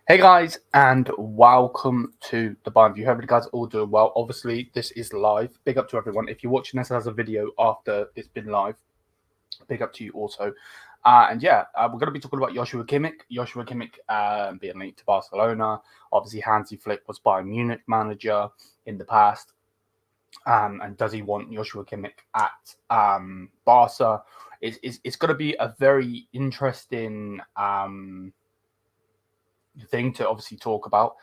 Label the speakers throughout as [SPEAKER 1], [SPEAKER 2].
[SPEAKER 1] Hey guys, and welcome to the Bayern View. Hope you guys are all doing well. Obviously, this is live. Big up to everyone. If you're watching this as a video after it's been live, big up to you also. We're going to be talking about Joshua Kimmich. Joshua Kimmich being linked to Barcelona. Obviously, Hansi Flick was Bayern Munich manager in the past. And does he want Joshua Kimmich at Barca? It's going to be a very interesting thing to obviously talk about.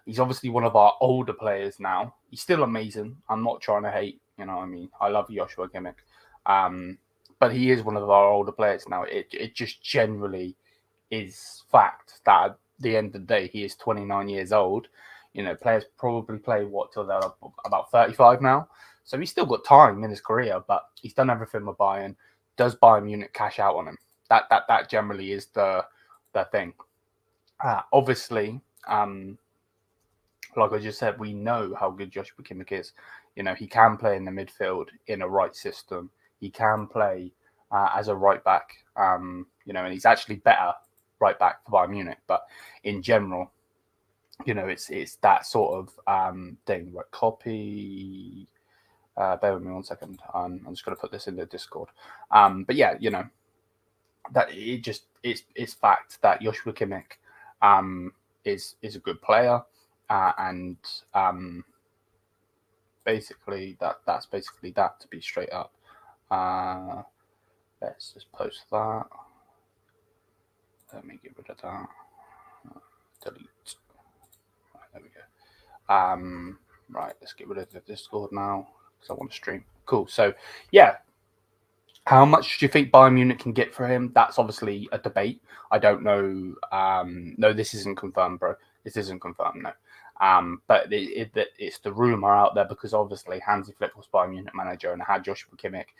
[SPEAKER 1] He's obviously one of our older players now. He's still amazing. I'm not trying to hate, what I mean. I love Joshua Kimmich. But he is one of our older players now. It just generally is fact that at the end of the day, he is 29 years old. Players probably play till they're about 35 now. So he's still got time in his career, but he's done everything with Bayern. Does Bayern Munich cash out on him? That generally is the thing. Obviously, like I just said, we know how good Joshua Kimmich is. He can play in the midfield in a right system. He can play as a right back, and he's actually better right back for Bayern Munich. But in general, it's that sort of thing. Right, copy. Bear with me 1 second. I'm just going to put this in the Discord. But yeah, that it's fact that Joshua Kimmich is a good player, and basically that's basically that, to be straight up. Let's just post that. Let me get rid of that. Delete. Right, there we go. Right, let's get rid of the Discord now because I want to stream. Cool. So yeah. How much do you think Bayern Munich can get for him? That's obviously a debate. I don't know. No, this isn't confirmed, bro. This isn't confirmed, no. But it's the rumor out there because obviously Hansi Flick was Bayern Munich manager and had Joshua Kimmich,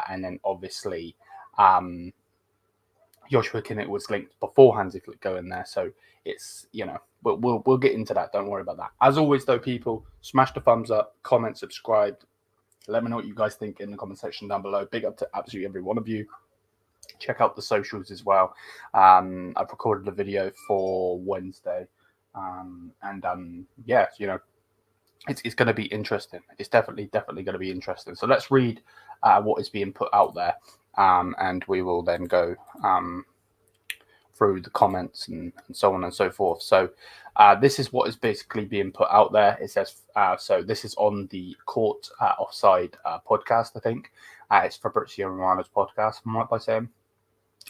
[SPEAKER 1] and then obviously Joshua Kimmich was linked before Hansi Flick going there. So it's we'll get into that. Don't worry about that. As always, though, people, smash the thumbs up, comment, subscribe. Let me know what you guys think in the comment section down below. Big up to absolutely every one of you. Check out the socials as well. I've recorded a video for Wednesday. It's going to be interesting. It's definitely going to be interesting. So let's read what is being put out there. And we will then go through the comments and so on and so forth. So this is what is basically being put out there. It says, so this is on the Court Offside podcast, I think. It's Fabrizio Romano's podcast, am I right by saying?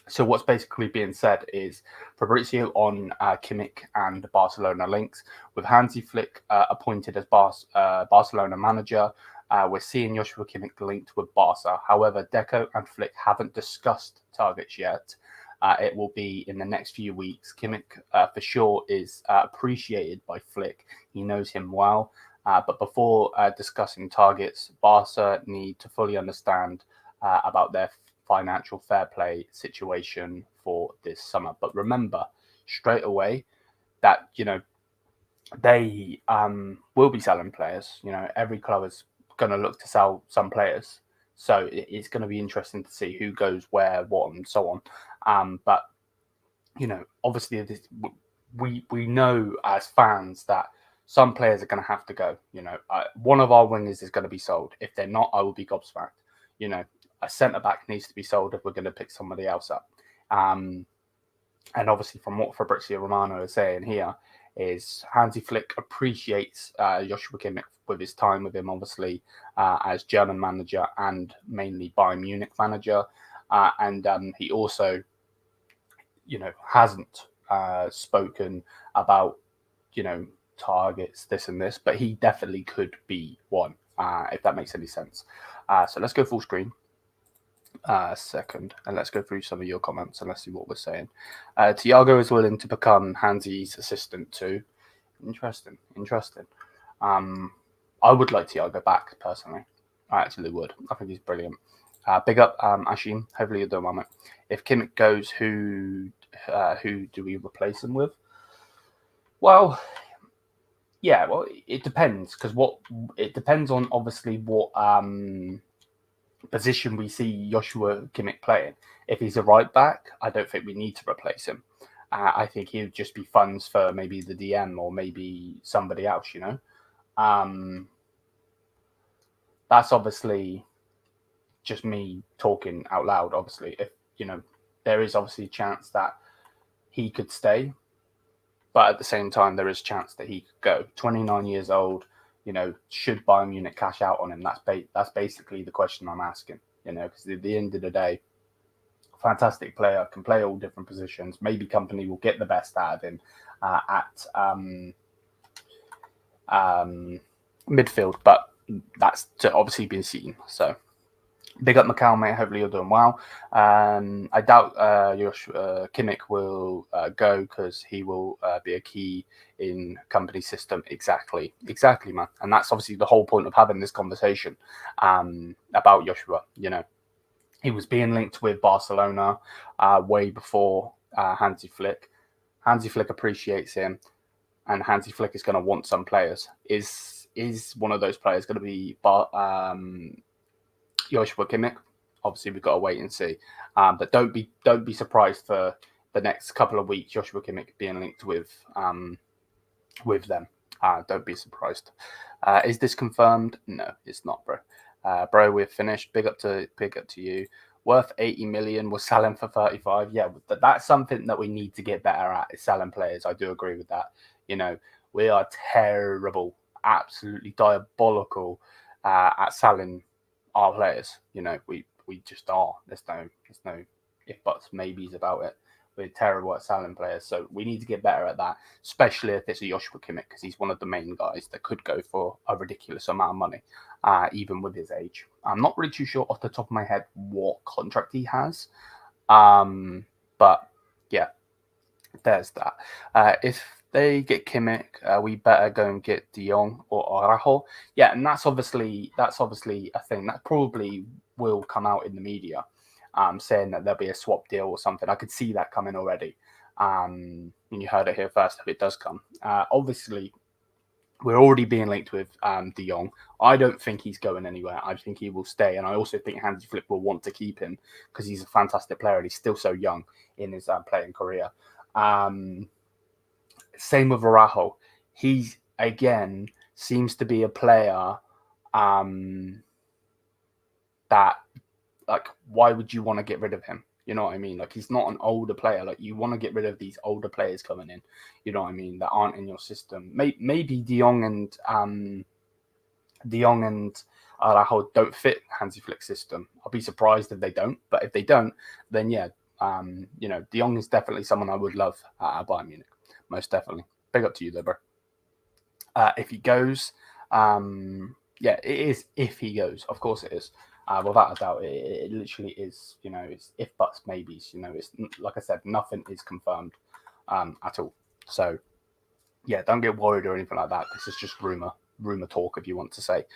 [SPEAKER 1] So what's basically being said is Fabrizio on Kimmich and Barcelona links. With Hansi Flick appointed as Barcelona manager, we're seeing Joshua Kimmich linked with Barca. However, Deco and Flick haven't discussed targets yet. It will be in the next few weeks. Kimmich, for sure, is appreciated by Flick. He knows him well. But before discussing targets, Barca need to fully understand about their financial fair play situation for this summer. But remember, straight away, that, they will be selling players. Every club is going to look to sell some players. So it's going to be interesting to see who goes where, what, and so on. But obviously, we know as fans that some players are going to have to go. One of our wingers is going to be sold. If they're not, I will be gobsmacked. A centre back needs to be sold if we're going to pick somebody else up. And obviously, from what Fabrizio Romano is saying here, is Hansi Flick appreciates Joshua Kimmich with his time with him, obviously, as German manager and mainly Bayern Munich manager. And he also, hasn't spoken about, targets, this and this, but he definitely could be one, if that makes any sense. So let's go full screen. Second, and let's go through some of your comments and let's see what we're saying. Thiago is willing to become Hansi's assistant too. Interesting. I would like Thiago back personally. I actually would. I think he's brilliant. Big up, Ashim. Hopefully you're doing well, mate. If Kimmich goes, who do we replace him with? Well, it depends because it depends on obviously what position we see Joshua Kimmich playing. If he's a right back, I don't think we need to replace him. I think he would just be funds for maybe the DM or maybe somebody else. That's obviously just me talking out loud. Obviously, if there is obviously a chance that he could stay, but at the same time, there is a chance that he could go. 29 years old. Should Bayern Munich cash out on him? That's basically the question I'm asking. Because at the end of the day, fantastic player, can play all different positions. Maybe Kompany will get the best out of him at midfield, but that's to obviously been seen. So big up Macau, mate. Hopefully you're doing well. I doubt Joshua Kimmich will go because he will be a key in Kompany's system. Exactly, man. And that's obviously the whole point of having this conversation about Joshua. He was being linked with Barcelona way before Hansi Flick. Hansi Flick appreciates him, and Hansi Flick is going to want some players. Is one of those players going to be Joshua Kimmich? Obviously, we've got to wait and see. But don't be surprised for the next couple of weeks, Joshua Kimmich being linked with them. Don't be surprised. Is this confirmed? No, it's not, bro. Bro, we're finished. Big up to you. Worth 80 million. We're selling for 35. Yeah, that's something that we need to get better at, is selling players. I do agree with that. We are terrible, absolutely diabolical at selling our players. We just are. There's no if buts maybes about it. We're terrible at selling players, so we need to get better at that, especially if it's a Joshua Kimmich, because he's one of the main guys that could go for a ridiculous amount of money, even with his age. I'm not really too sure off the top of my head what contract he has, but yeah, there's that. If they get Kimmich, we better go and get De Jong or Araujo. Yeah, and that's obviously a thing that probably will come out in the media. Saying that there'll be a swap deal or something. I could see that coming already. And you heard it here first if it does come. Obviously, we're already being linked with De Jong. I don't think he's going anywhere. I think he will stay. And I also think Hansi Flick will want to keep him because he's a fantastic player and he's still so young in his playing career. Same with Araujo. He, again, seems to be a player that, like, why would you want to get rid of him? You know what I mean? Like, he's not an older player. Like, you want to get rid of these older players coming in, you know what I mean, that aren't in your system. Maybe De Jong and Araujo don't fit Hansi Flick's system. I'll be surprised if they don't. But if they don't, then yeah, De Jong is definitely someone I would love at Bayern Munich. Most definitely. Big up to you, though, bro. If he goes, yeah, it is if he goes. Of course it is. Without a doubt, it literally is, it's if buts, maybes, it's like I said, nothing is confirmed at all. So, yeah, don't get worried or anything like that. This is just rumor talk, if you want to say.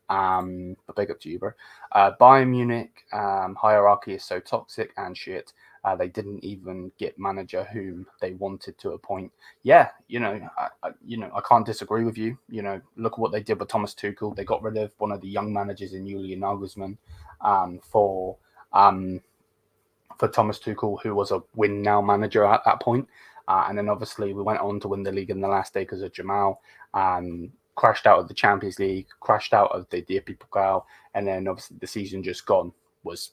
[SPEAKER 1] But big up to you, bro. Bayern Munich hierarchy is so toxic and shit. They didn't even get manager whom they wanted to appoint. Yeah, I can't disagree with you. Look at what they did with Thomas Tuchel. They got rid of one of the young managers in Julian Nagelsmann for Thomas Tuchel, who was a win now manager at that point. And then obviously we went on to win the league in the last day because of Jamal. Crashed out of the Champions League, crashed out of the DFB Pokal, and then obviously the season just gone was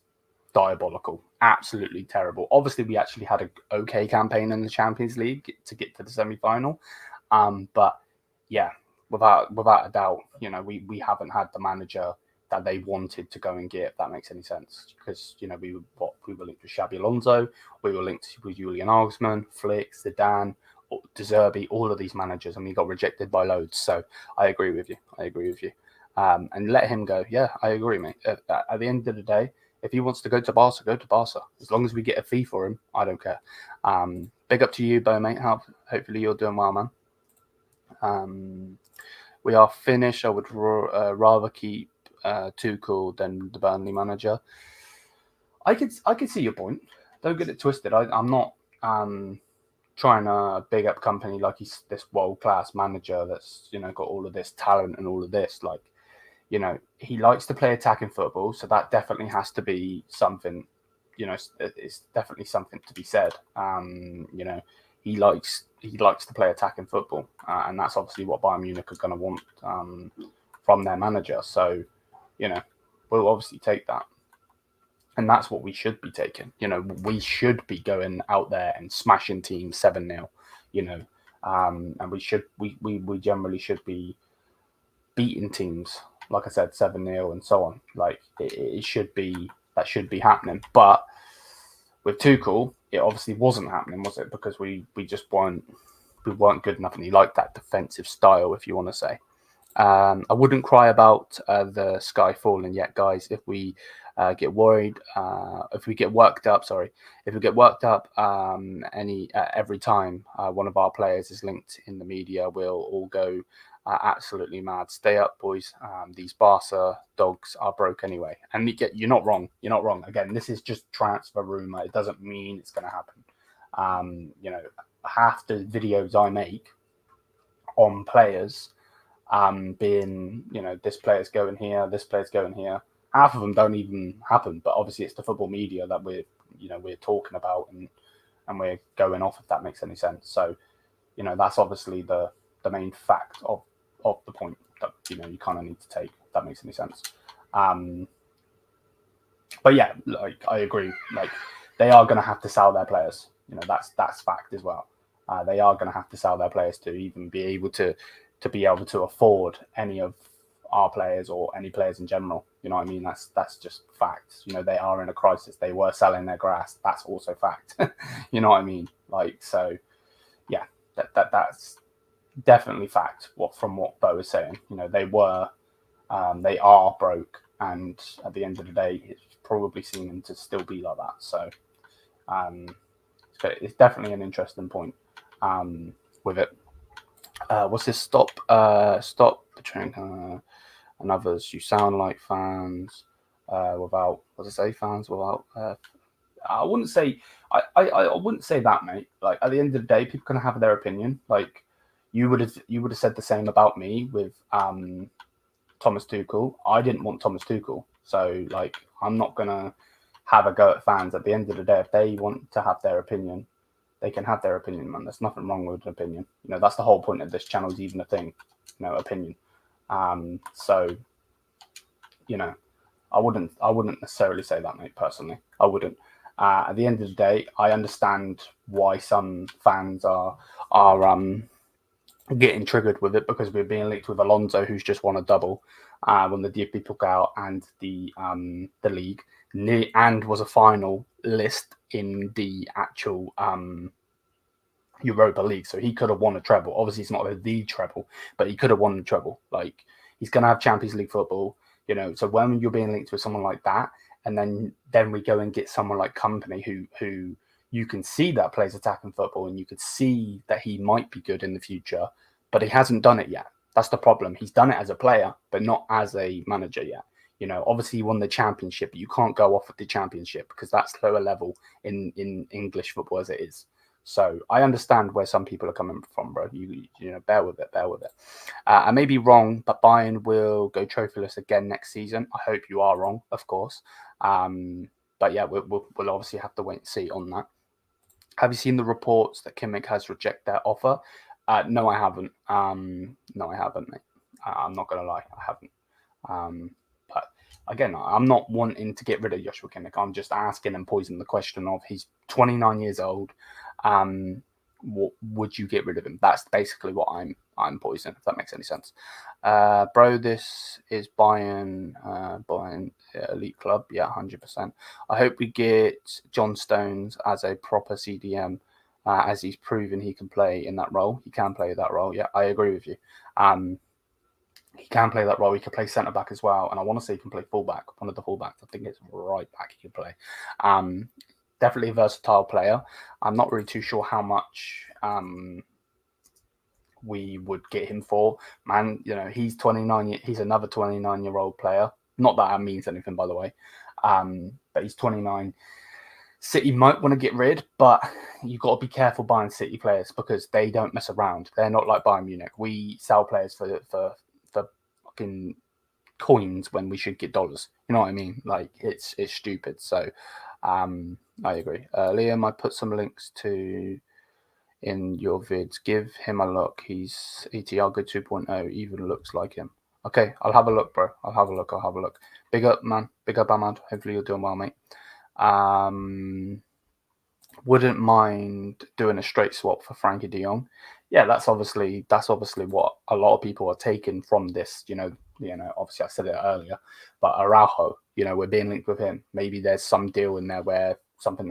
[SPEAKER 1] diabolical, absolutely terrible. Obviously, we actually had an okay campaign in the Champions League to get to the semi-final, but yeah, without a doubt, we haven't had the manager that they wanted to go and get, if that makes any sense. Because we were linked with Xabi Alonso, we were linked with Julian Nagelsmann, Flick, Zidane, De Zerbi, all of these managers, and we got rejected by loads. So I agree with you. And let him go. Yeah, I agree, mate. At the end of the day, if he wants to go to Barca, go to Barca. As long as we get a fee for him, I don't care. Big up to you, Bo, mate. Hopefully you're doing well, man. We are finished. I would rather keep Tuchel than the Burnley manager. I could see your point. Don't get it twisted. I'm not trying to big up Kompany like he's this world-class manager that's got all of this talent and all of this. Like, he likes to play attacking football, so that definitely has to be something. It's definitely something to be said. he likes to play attacking football, and that's obviously what Bayern Munich are going to want from their manager. So, we'll obviously take that. And that's what we should be taking. We should be going out there and smashing teams 7-0, and we generally should be beating teams, like I said, 7-0 and so on. Like it should be, that should be happening. But with Tuchel, it obviously wasn't happening, was it? Because we just weren't good enough, and he liked that defensive style, if you want to say. I wouldn't cry about the sky falling yet, guys. If we get worried, if we get worked up, every time one of our players is linked in the media, we'll all go absolutely mad. Stay up, boys. These Barca dogs are broke anyway. And you're not wrong. You're not wrong. Again, this is just transfer rumor. It doesn't mean it's going to happen. Half the videos I make on players being, this player's going here, this player's going here. Half of them don't even happen, but obviously it's the football media that we're talking about and we're going off, if that makes any sense. So, that's obviously the main fact of the point that, you kind of need to take, if that makes any sense. But yeah, like I agree, like they are going to have to sell their players. That's fact as well. They are going to have to sell their players to even be able to afford any of our players or any players in general. You know what I mean? That's just facts. They are in a crisis. They were selling their grass. That's also fact. You know what I mean? Like, so yeah, that's definitely fact. From what Bo was saying, they are broke, and at the end of the day, it's probably seeming to still be like that. So, it's definitely an interesting point with it. What's this? Stop betraying and others. You sound like fans without. What does it say? Fans without. I wouldn't say. I wouldn't say that, mate. Like at the end of the day, people can have their opinion. Like you would have said the same about me with Thomas Tuchel. I didn't want Thomas Tuchel, so like I'm not gonna have a go at fans. At the end of the day, if they want to have their opinion, they can have their opinion, man. There's nothing wrong with an opinion. That's the whole point of this channel, is even a thing, opinion. So, I wouldn't necessarily say that, mate, personally. I wouldn't. At the end of the day, I understand why some fans are getting triggered with it, because we're being linked with Alonso, who's just won a double, won the DFB Pokal and the league, and was a final list in the actual Europa League. So he could have won a treble. Obviously, it's not the treble, but he could have won the treble. Like, he's going to have Champions League football, So when you're being linked with someone like that, and then we go and get someone like Kompany, who you can see that plays attacking football, and you could see that he might be good in the future, but he hasn't done it yet. That's the problem. He's done it as a player, but not as a manager yet. Obviously he won the championship, but you can't go off of the championship because that's lower level in English football as it is. So I understand where some people are coming from, bro. You bear with it. I may be wrong, but Bayern will go trophyless again next season. I hope you are wrong, of course. But yeah, we'll obviously have to wait and see on that. Have you seen the reports that Kimmich has rejected their offer? No, I haven't. Mate. I'm not gonna lie, I haven't. But again, I'm not wanting to get rid of Joshua Kimmich. I'm just asking and posing the question of, he's 29 years old. What would you get rid of him? That's basically what I'm poising, if that makes any sense. Bro, this is Bayern elite club. Yeah, 100%. I hope we get John Stones as a proper CDM, as he's proven he can play in that role. He can play that role. Yeah, I agree with you. He can play that role. He can play centre back as well, and I want to say he can play fullback. One of the fullbacks, I think it's right back. He can play. Definitely a versatile player. I'm not really too sure how much we would get him for. Man, he's 29. He's another 29-year-old player. Not that means anything, by the way. But he's 29. City might want to get rid, but you've got to be careful buying City players because they don't mess around. They're not like Bayern Munich. We sell players for fucking coins when we should get dollars. You know what I mean? Like, it's stupid. So I agree. Liam, I put some links to in your vids. Give him a look. He's Thiago 2.0, even looks like him. Okay, I'll have a look, bro. I'll have a look. Big up, man. Big up, Ahmad. Hopefully you're doing well, mate. Wouldn't mind doing a straight swap for Frankie de Jong. Yeah, that's obviously what a lot of people are taking from this. Obviously I said it earlier, but Araujo, we're being linked with him. Maybe there's some deal in there where something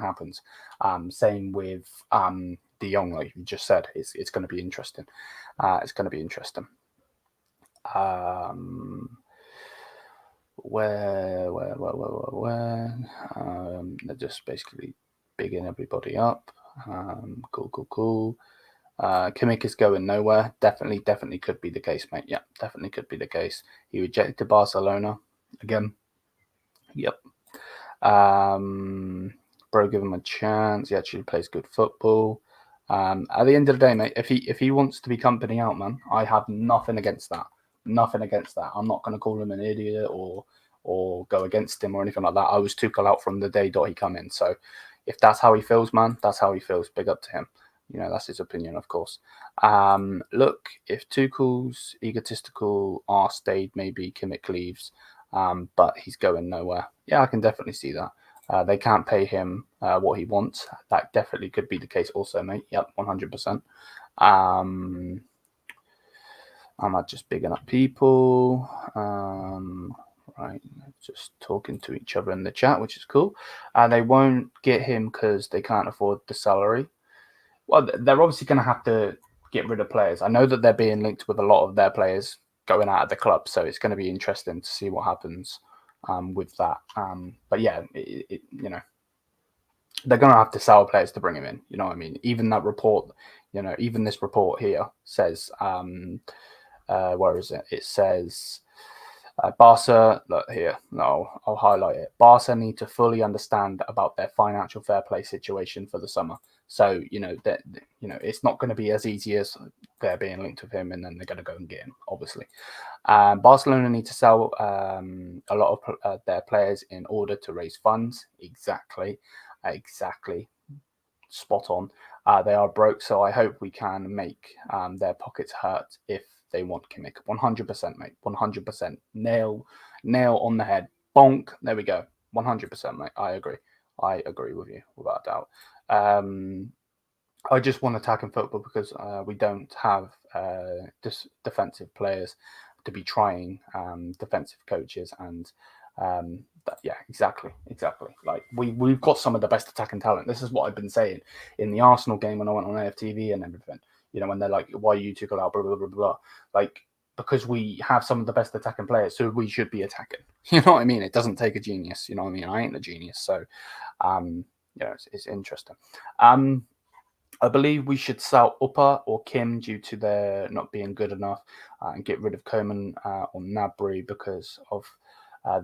[SPEAKER 1] happens. Same with de Jong, like you just said. It's going to be interesting. It's going to be interesting. Where? They're just basically bigging everybody up. Cool. Kimmich is going nowhere. Definitely could be the case, mate. Yeah, definitely could be the case. He rejected Barcelona again. Yep. Bro, give him a chance. He actually plays good football. At the end of the day, mate, if he wants to be Kompany out, man, I have nothing against that. Nothing against that. I'm not going to call him an idiot or go against him or anything like that. I was Tuchel out from the day he come in. So if that's how he feels, man, that's how he feels. Big up to him. That's his opinion, of course. Look, if Tuchel's egotistical stayed, maybe Kimmich leaves, but he's going nowhere. Yeah, I can definitely see that. They can't pay him what he wants. That definitely could be the case also, mate. Yep, 100%. I'm not just bigging up people. Right, just talking to each other in the chat, which is cool. They won't get him because they can't afford the salary. Well, they're obviously going to have to get rid of players. I know that they're being linked with a lot of their players going out of the club, so it's going to be interesting to see what happens with that. But yeah, they're going to have to sell players to bring him in. You know what I mean? Even that report, even this report here says, where is it? It says, Barca, look here, no, I'll highlight it. Barca need to fully understand about their financial fair play situation for the summer. So, it's not going to be as easy as they're being linked with him and then they're going to go and get him, obviously. Barcelona need to sell a lot of their players in order to raise funds. Exactly. Spot on. They are broke, so I hope we can make their pockets hurt if they want Kimmich. 100%, mate. 100%. Nail on the head. Bonk. There we go. 100%, mate. I agree with you without a doubt. I just want attacking football because we don't have defensive players to be trying defensive coaches and yeah, exactly. Like we've got some of the best attacking talent. This is what I've been saying in the Arsenal game when I went on AFTV and everything. When they're like, why you took out, blah, blah, blah, blah. Like, because we have some of the best attacking players, so we should be attacking. You know what I mean? It doesn't take a genius. You know what I mean? I ain't a genius. So, it's interesting. I believe we should sell Upper or Kim due to their not being good enough and get rid of Coman or Nabry because of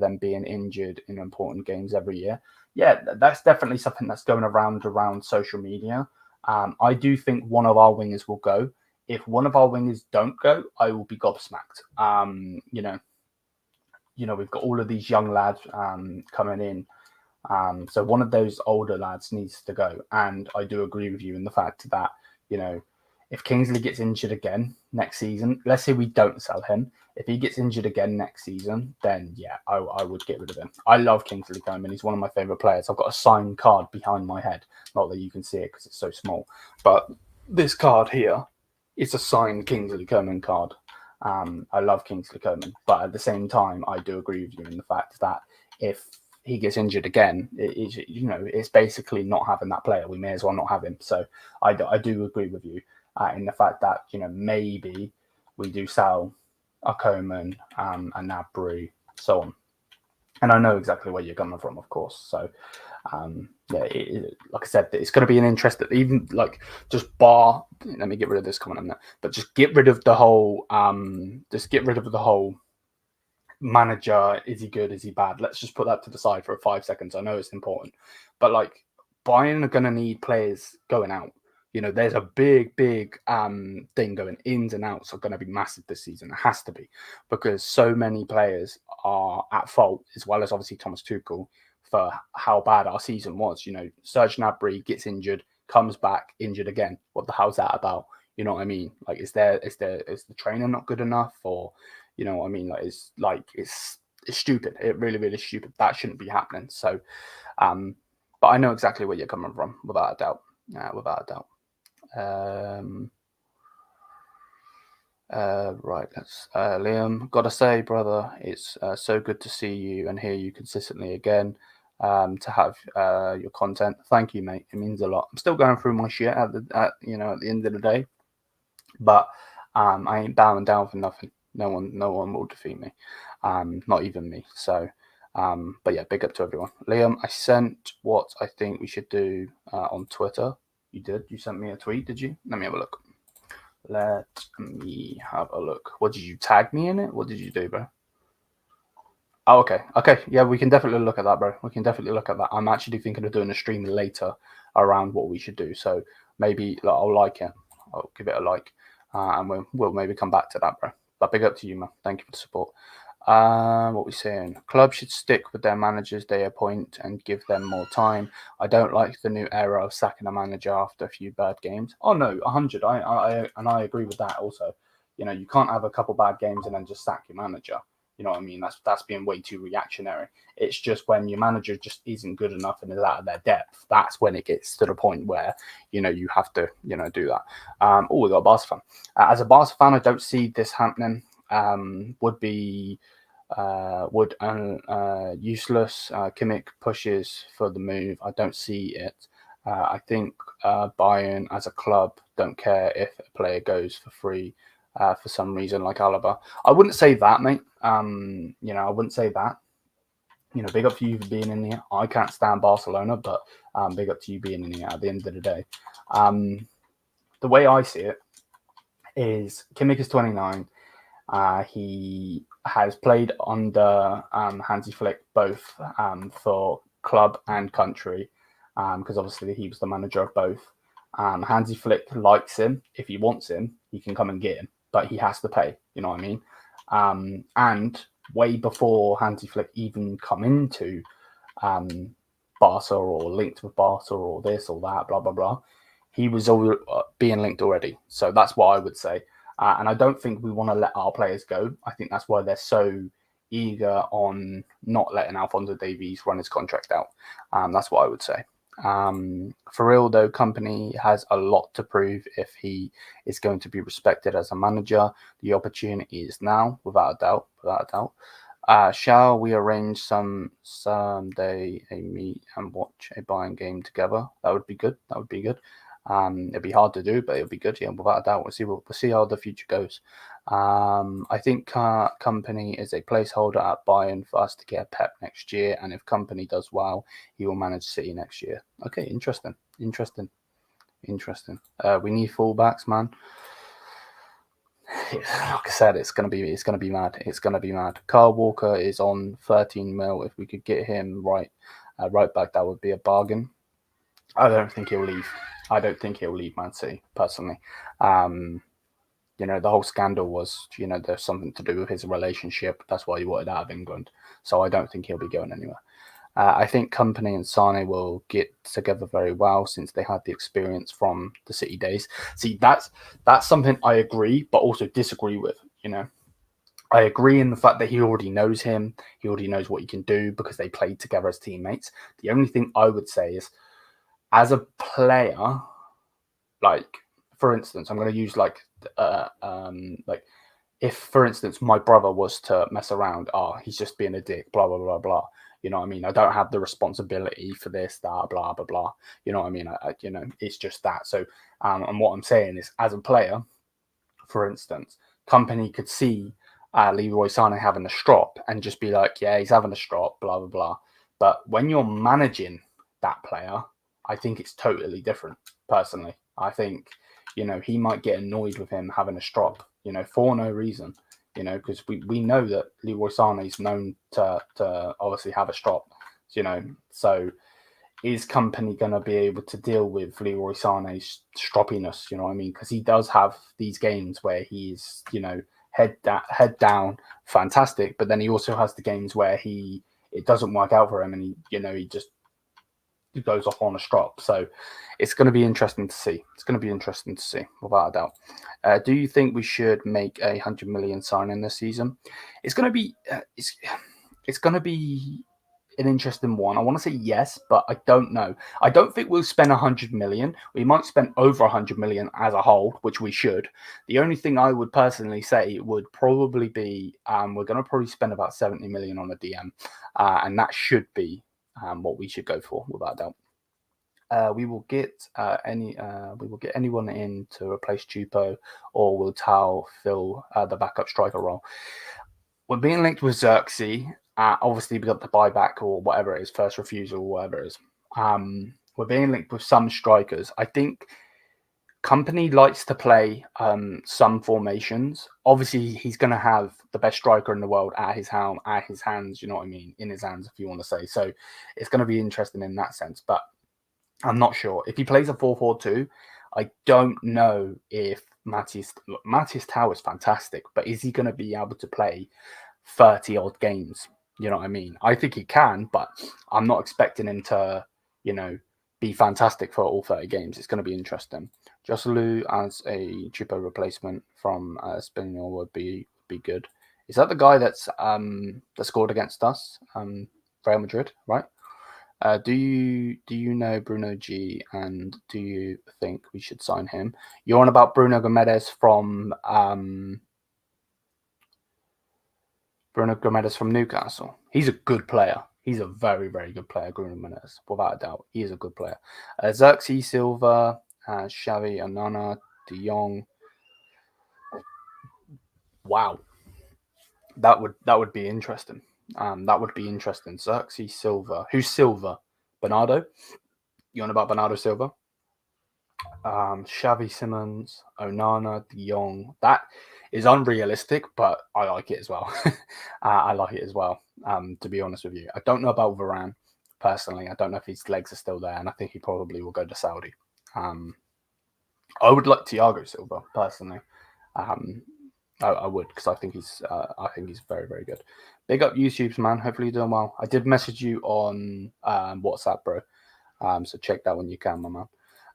[SPEAKER 1] them being injured in important games every year. Yeah, that's definitely something that's going around social media. I do think one of our wingers will go. If one of our wingers don't go, I will be gobsmacked. We've got all of these young lads coming in. So one of those older lads needs to go. And I do agree with you in the fact that, if Kingsley gets injured again next season, let's say we don't sell him. If he gets injured again next season, then yeah, I would get rid of him. I love Kingsley Coman. He's one of my favourite players. I've got a signed card behind my head. Not that you can see it because it's so small. But this card here is a signed Kingsley Coman card. I love Kingsley Coman. But at the same time, I do agree with you in the fact that if he gets injured again, it's basically not having that player. We may as well not have him. So I do agree with you in the fact that, maybe we do sell a Coman, a Nabry, so on. And I know exactly where you're coming from, of course. So, like I said, it's going to be an interest that even like just bar. Let me get rid of this comment on that. But just get rid of the whole. Manager, is he good, is he bad? Let's just put that to the side for 5 seconds. I know it's important, but like Bayern are going to need players going out. There's a big thing going. Ins and outs are going to be massive this season. It has to be, because so many players are at fault, as well as obviously Thomas Tuchel, for how bad our season was. Serge Gnabry gets injured, comes back injured again. What the hell's that about? You know what I mean? Like, is the trainer not good enough, or you know what I mean? It's stupid. It really, really is stupid. That shouldn't be happening. So, but I know exactly where you're coming from, without a doubt. Without a doubt. Right, let's Liam. Gotta say, brother, it's so good to see you and hear you consistently again. To have your content. Thank you, mate. It means a lot. I'm still going through my shit at the end of the day, but I ain't bowing down for nothing. No one will defeat me. Not even me. So, but yeah, big up to everyone. Liam, I sent what I think we should do on Twitter. You did? You sent me a tweet, did you? Let me have a look. Let me have a look. What did you tag me in it? What did you do, bro? Oh, okay. Okay. Yeah, we can definitely look at that, bro. We can definitely look at that. I'm actually thinking of doing a stream later around what we should do. So maybe I'll like it. I'll give it a like. And we'll maybe come back to that, bro. But big up to you, man. Thank you for the support. What we saying? Clubs should stick with their managers they appoint and give them more time. I don't like the new era of sacking a manager after a few bad games. Oh no, 100. I agree with that also. You know, you can't have a couple bad games and then just sack your manager. You know what I mean? That's being way too reactionary. It's just when your manager just isn't good enough and is out of their depth, that's when it gets to the point where, you know, you have to, you know, do that. We got a Barca fan. As a Barca fan, I don't see this happening. Would be useless. Kimmich pushes for the move. I don't see it. I think Bayern as a club don't care if a player goes for free for some reason, like Alaba. I wouldn't say that, mate. You know, I wouldn't say that. You know, big up to you for being in here. I can't stand Barcelona, but big up to you being in here at the end of the day. The way I see it is Kimmich is 29. He has played under Hansi Flick both for club and country, because obviously he was the manager of both. Hansi Flick likes him. If he wants him, he can come and get him, but he has to pay. You know what I mean? And way before Hansi Flick even come into Barca or linked with Barca or this or that, blah, blah, blah, he was all being linked already. So that's what I would say. And I don't think we want to let our players go. I think that's why they're so eager on not letting Alphonso Davies run his contract out. That's what I would say. For real, though, Kompany has a lot to prove if he is going to be respected as a manager. The opportunity is now, without a doubt. Without a doubt. Shall we arrange someday a meet and watch a Bayern game together? That would be good. That would be good. It'd be hard to do, but it'll be good. Yeah, without a doubt. We'll see how the future goes. I think Kompany is a placeholder at Bayern for us to get Pep next year, and if Kompany does well, he will manage City next year. Okay, interesting. We need fullbacks, man. Like I said, it's gonna be mad. Carl Walker is on 13 mil. If we could get him right back, that would be a bargain. I don't think he'll leave. Man City, personally. You know, the whole scandal was, you know, there's something to do with his relationship. That's why he wanted out of England. So I don't think he'll be going anywhere. I think Kompany and Sane will get together very well since they had the experience from the City days. See, that's something I agree, but also disagree with, you know. I agree in the fact that he already knows him. He already knows what he can do because they played together as teammates. The only thing I would say is, as a player, like, for instance, I'm going to use like if, for instance, my brother was to mess around, he's just being a dick, blah, blah, blah, blah. You know what I mean? I don't have the responsibility for this, that, blah, blah, blah. You know what I mean? You know, it's just that. So, and what I'm saying is, as a player, for instance, Kompany could see Leroy Sané having a strop and just be like, yeah, he's having a strop, blah, blah, blah. But when you're managing that player, I think it's totally different, personally. I think, you know, he might get annoyed with him having a strop, you know, for no reason, you know, because we know that Leroy Sané is known to obviously have a strop, you know. So is Kompany going to be able to deal with Leroy Sané's stroppiness, you know what I mean? Because he does have these games where he's, you know, head down, fantastic, but then he also has the games where it doesn't work out for him and he, you know, he just goes off on a strop. So it's going to be interesting to see. It's going to be interesting to see, without a doubt. Do you think we should make a 100 million signing this season? It's going to be it's going to be an interesting one. I want to say yes, but I don't know. I don't think we'll spend 100 million. We might spend over 100 million as a whole, which we should. The only thing I would personally say would probably be we're going to probably spend about 70 million on a DM, and that should be what we should go for, without a doubt. We will get anyone in to replace Chupo, or will Tao fill the backup striker role? We're being linked with Xerxes. Obviously, we got the buyback or whatever it is, first refusal or whatever it is. We're being linked with some strikers. I think Kompany likes to play some formations. Obviously, he's going to have the best striker in the world at his hands, you know what I mean? In his hands, if you want to say. So it's going to be interesting in that sense. But I'm not sure. If he plays a 4-4-2, I don't know if Matthias Tau is fantastic, but is he going to be able to play 30 odd games? You know what I mean? I think he can, but I'm not expecting him to, be fantastic for all 30 games. It's going to be interesting. Joselu as a Chupo replacement from Espanyol would be good. Is that the guy that scored against us, Real Madrid, right? Do you know Bruno G, and do you think we should sign him? You're on about Bruno Gomes from Newcastle. He's a good player. He's a very, very good player, Bruno Gomes, without a doubt. He is a good player. Xerxes Silva, Xavi, Onana, De Jong. Wow, that would be interesting. That would be interesting. Xerxes Silva. Who's Silva? Bernardo? You on about Bernardo Silva? Xavi Simons, Onana, De Jong. That is unrealistic, but I like it as well. I like it as well, to be honest with you. I don't know about Varane, personally. I don't know if his legs are still there, and I think he probably will go to Saudi. I would like Thiago Silva, personally. I would, because I think he's very, very good. Big up YouTube's, man. Hopefully you're doing well. I did message you on WhatsApp, bro. So check that when you can, my man.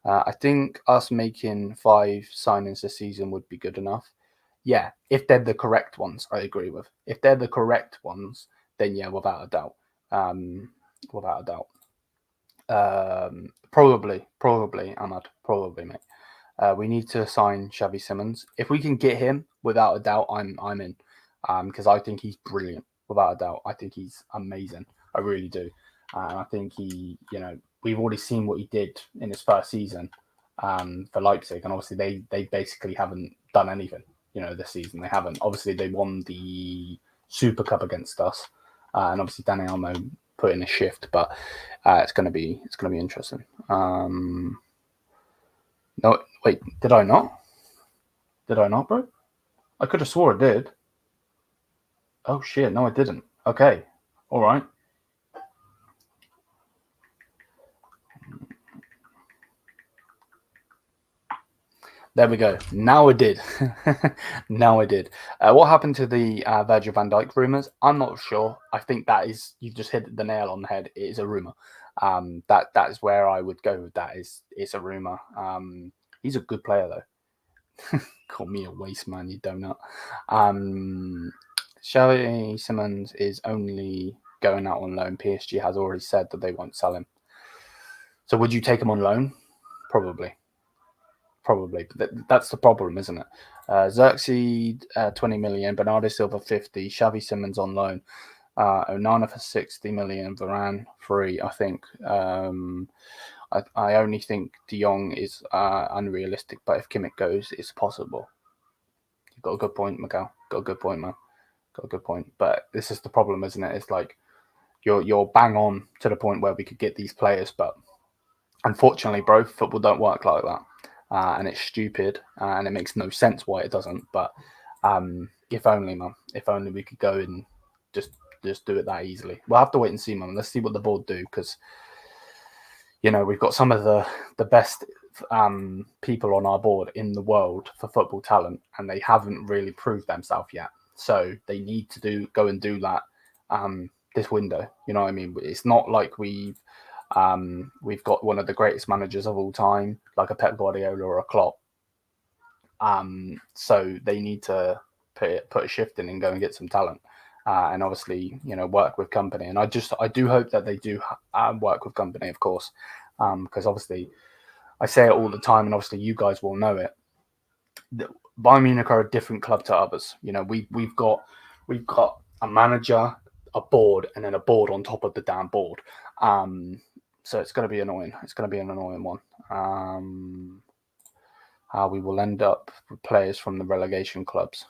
[SPEAKER 1] I think us making 5 signings this season would be good enough. Yeah, if they're the correct ones, I agree with. If they're the correct ones, then yeah, without a doubt. Probably, Ahmad. Probably, mate. We need to sign Xavi Simons. If we can get him, without a doubt, I'm in. Because I think he's brilliant, without a doubt. I think he's amazing. I really do. And I think he, we've already seen what he did in his first season for Leipzig. And obviously they basically haven't done anything, this season. They haven't. Obviously, they won the Super Cup against us. And obviously, Dani Olmo put in a shift. But it's going to be interesting. No, wait, did I not? Did I not, bro? I could have swore I did. Oh, shit. No, I didn't. Okay. All right. There we go. Now I did. Now I did. What happened to the Virgil van Dijk rumours? I'm not sure. I think that is, you've just hit the nail on the head. It is a rumour. That is where I would go with that. It's a rumour. He's a good player, though. Call me a waste man, you donut. Xavi Simons is only going out on loan. PSG has already said that they won't sell him. So would you take him on loan? Probably, but that's the problem, isn't it? Xerxes 20 million, Bernardo Silva 50, Xavi Simons on loan, Onana for 60 million, Varane free. I think. I only think De Jong is unrealistic, but if Kimmich goes, it's possible. You've got a good point, Miguel. Got a good point, man. Got a good point. But this is the problem, isn't it? It's like you're bang on to the point where we could get these players, but unfortunately, bro, football don't work like that. And it's stupid, and it makes no sense why it doesn't. But if only, man, if only we could go and just do it that easily. We'll have to wait and see, man. Let's see what the board do, because we've got some of the best people on our board in the world for football talent, and they haven't really proved themselves yet. So they need to go and do that this window. You know what I mean? It's not like we've We've got one of the greatest managers of all time, like a Pep Guardiola or a Klopp. So they need to put a shift in and go and get some talent. And obviously, work with Kompany. And I do hope that they do work with Kompany, of course, because obviously I say it all the time, and obviously you guys will know it. Bayern Munich are a different club to others. We've got a manager, a board, and then a board on top of the damn board. So it's going to be annoying. It's going to be an annoying one. How we will end up with players from the relegation clubs.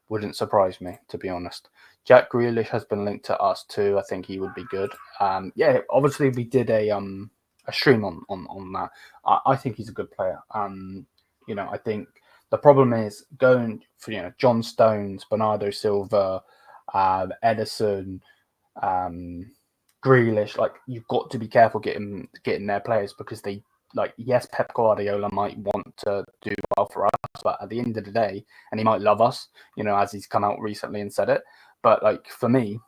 [SPEAKER 1] Wouldn't surprise me, to be honest. Jack Grealish has been linked to us too. I think he would be good. Obviously we did a stream on that. I think he's a good player. I think the problem is going for John Stones, Bernardo Silva, Ederson, Grealish. Like, you've got to be careful getting their players, because they, like, yes, Pep Guardiola might want to do well for us, but at the end of the day, and he might love us, as he's come out recently and said it. But like, for me,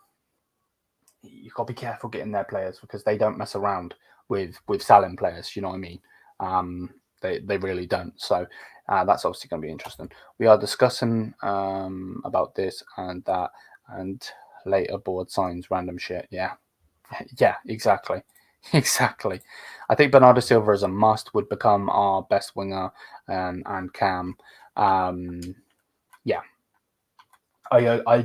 [SPEAKER 1] you've got to be careful getting their players, because they don't mess around with selling players. You know what I mean? They really don't. So that's obviously going to be interesting. We are discussing about this and that, and later board signs random shit. Yeah, exactly. Exactly. I think Bernardo Silva is a must, would become our best winger, and Cam. I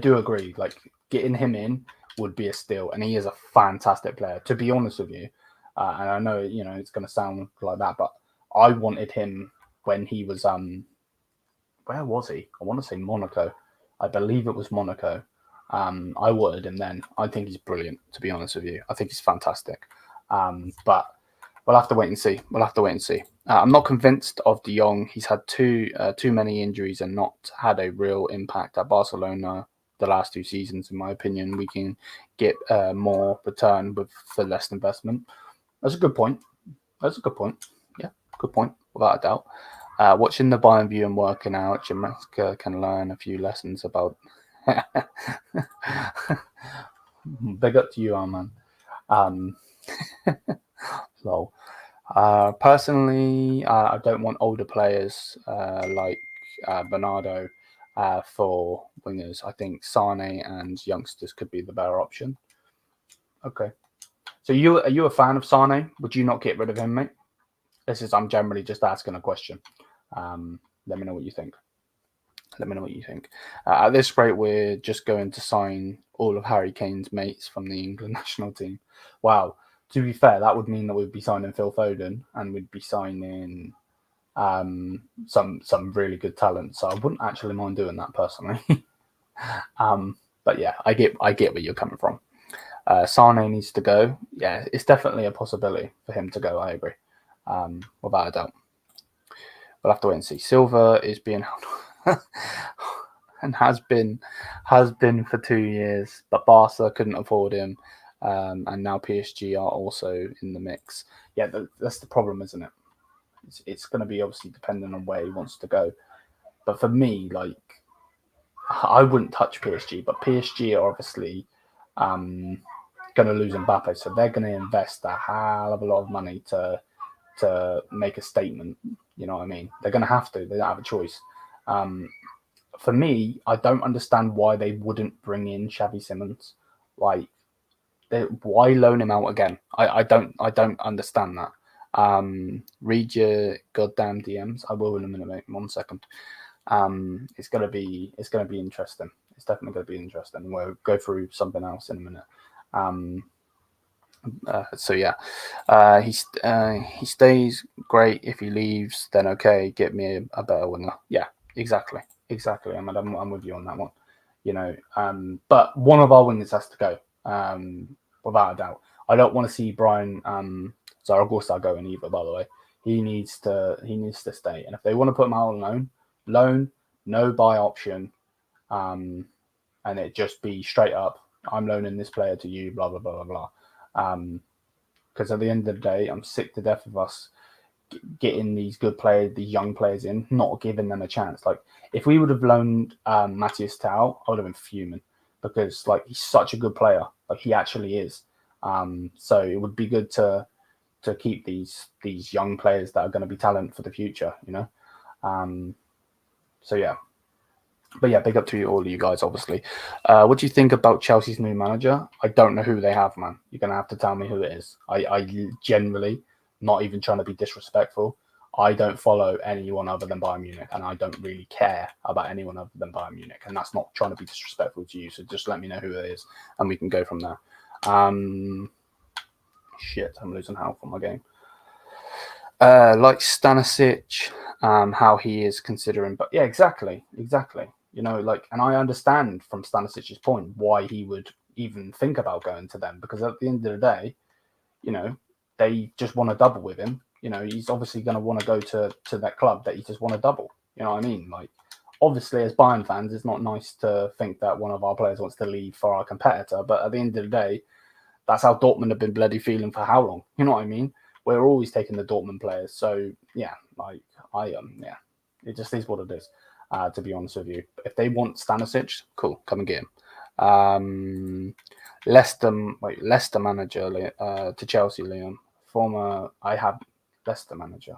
[SPEAKER 1] do agree. Like, getting him in would be a steal, and he is a fantastic player, to be honest with you. And I know, it's going to sound like that, but I wanted him when he was where was he? I want to say Monaco. I believe it was Monaco. I wanted him then. I think he's brilliant, to be honest with you. I think he's fantastic. But we'll have to wait and see. I'm not convinced of De Jong. He's had too many injuries and not had a real impact at Barcelona the last 2 seasons. In my opinion, we can get more return for less investment. That's a good point. Yeah, good point, without a doubt. Watching the Bayern View and working out, Jamaica can learn a few lessons about. Big up to you, man. Lol. Personally, I don't want older players like Bernardo for wingers. I think Sane and youngsters could be the better option. Okay. So are you a fan of Sane? Would you not get rid of him, mate? I'm generally just asking a question. Let me know what you think. At this rate, we're just going to sign all of Harry Kane's mates from the England national team. Wow. To be fair, that would mean that we'd be signing Phil Foden, and we'd be signing some really good talent. So I wouldn't actually mind doing that personally. But yeah, I get where you're coming from. Sane needs to go. Yeah, it's definitely a possibility for him to go. I agree, without a doubt. We'll have to wait and see. Silva is being held and has been for 2 years, but Barca couldn't afford him, and now PSG are also in the mix. Yeah, that's the problem, isn't it? It's going to be obviously dependent on where he wants to go. But for me, like, I wouldn't touch PSG, but PSG are obviously going to lose Mbappe, so they're going to invest a hell of a lot of money to make a statement. You know what I mean? They're going to have to. They don't have a choice. For me, I don't understand why they wouldn't bring in Xavi Simons. Like, why loan him out again? I don't understand that. Read your goddamn DMs. I will in a minute, mate. 1 second. It's gonna be interesting. It's definitely gonna be interesting. We'll go through something else in a minute. So yeah, he stays great. If he leaves, then okay, get me a better winger. Yeah, exactly. I'm with you on that one. But one of our wingers has to go, without a doubt. I don't want to see Brian Zaragoza going either. By the way, he needs to stay. And if they want to put him out on loan, no buy option, and it just be straight up, I'm loaning this player to you, blah blah blah blah blah. Because at the end of the day, I'm sick to death of us getting these good players, these young players in, not giving them a chance. Like, if we would have loaned Matthias Tau, I would have been fuming, because like, he's such a good player. Like, he actually is. So it would be good to keep these young players that are going to be talent for the future, So yeah, but yeah, big up to all of you guys, obviously. What do you think about Chelsea's new manager? I don't know who they have, man. You're going to have to tell me who it is. I generally, not even trying to be disrespectful, I don't follow anyone other than Bayern Munich, and I don't really care about anyone other than Bayern Munich, and that's not trying to be disrespectful to you, so just let me know who it is, and we can go from there. Shit, I'm losing health on my game. Like Stanisic, how he is considering, but yeah, exactly. And I understand from Stanisic's point why he would even think about going to them, because at the end of the day, they just want to double with him. He's obviously going to want to go to that club that he just want to double. You know what I mean? Like, obviously, as Bayern fans, it's not nice to think that one of our players wants to leave for our competitor, but at the end of the day, that's how Dortmund have been bloody feeling for how long? You know what I mean? We're always taking the Dortmund players. So, yeah, it just is what it is, to be honest with you. If they want Stanisic, cool, come and get him. Leicester manager to Chelsea, Liam. I have Leicester manager.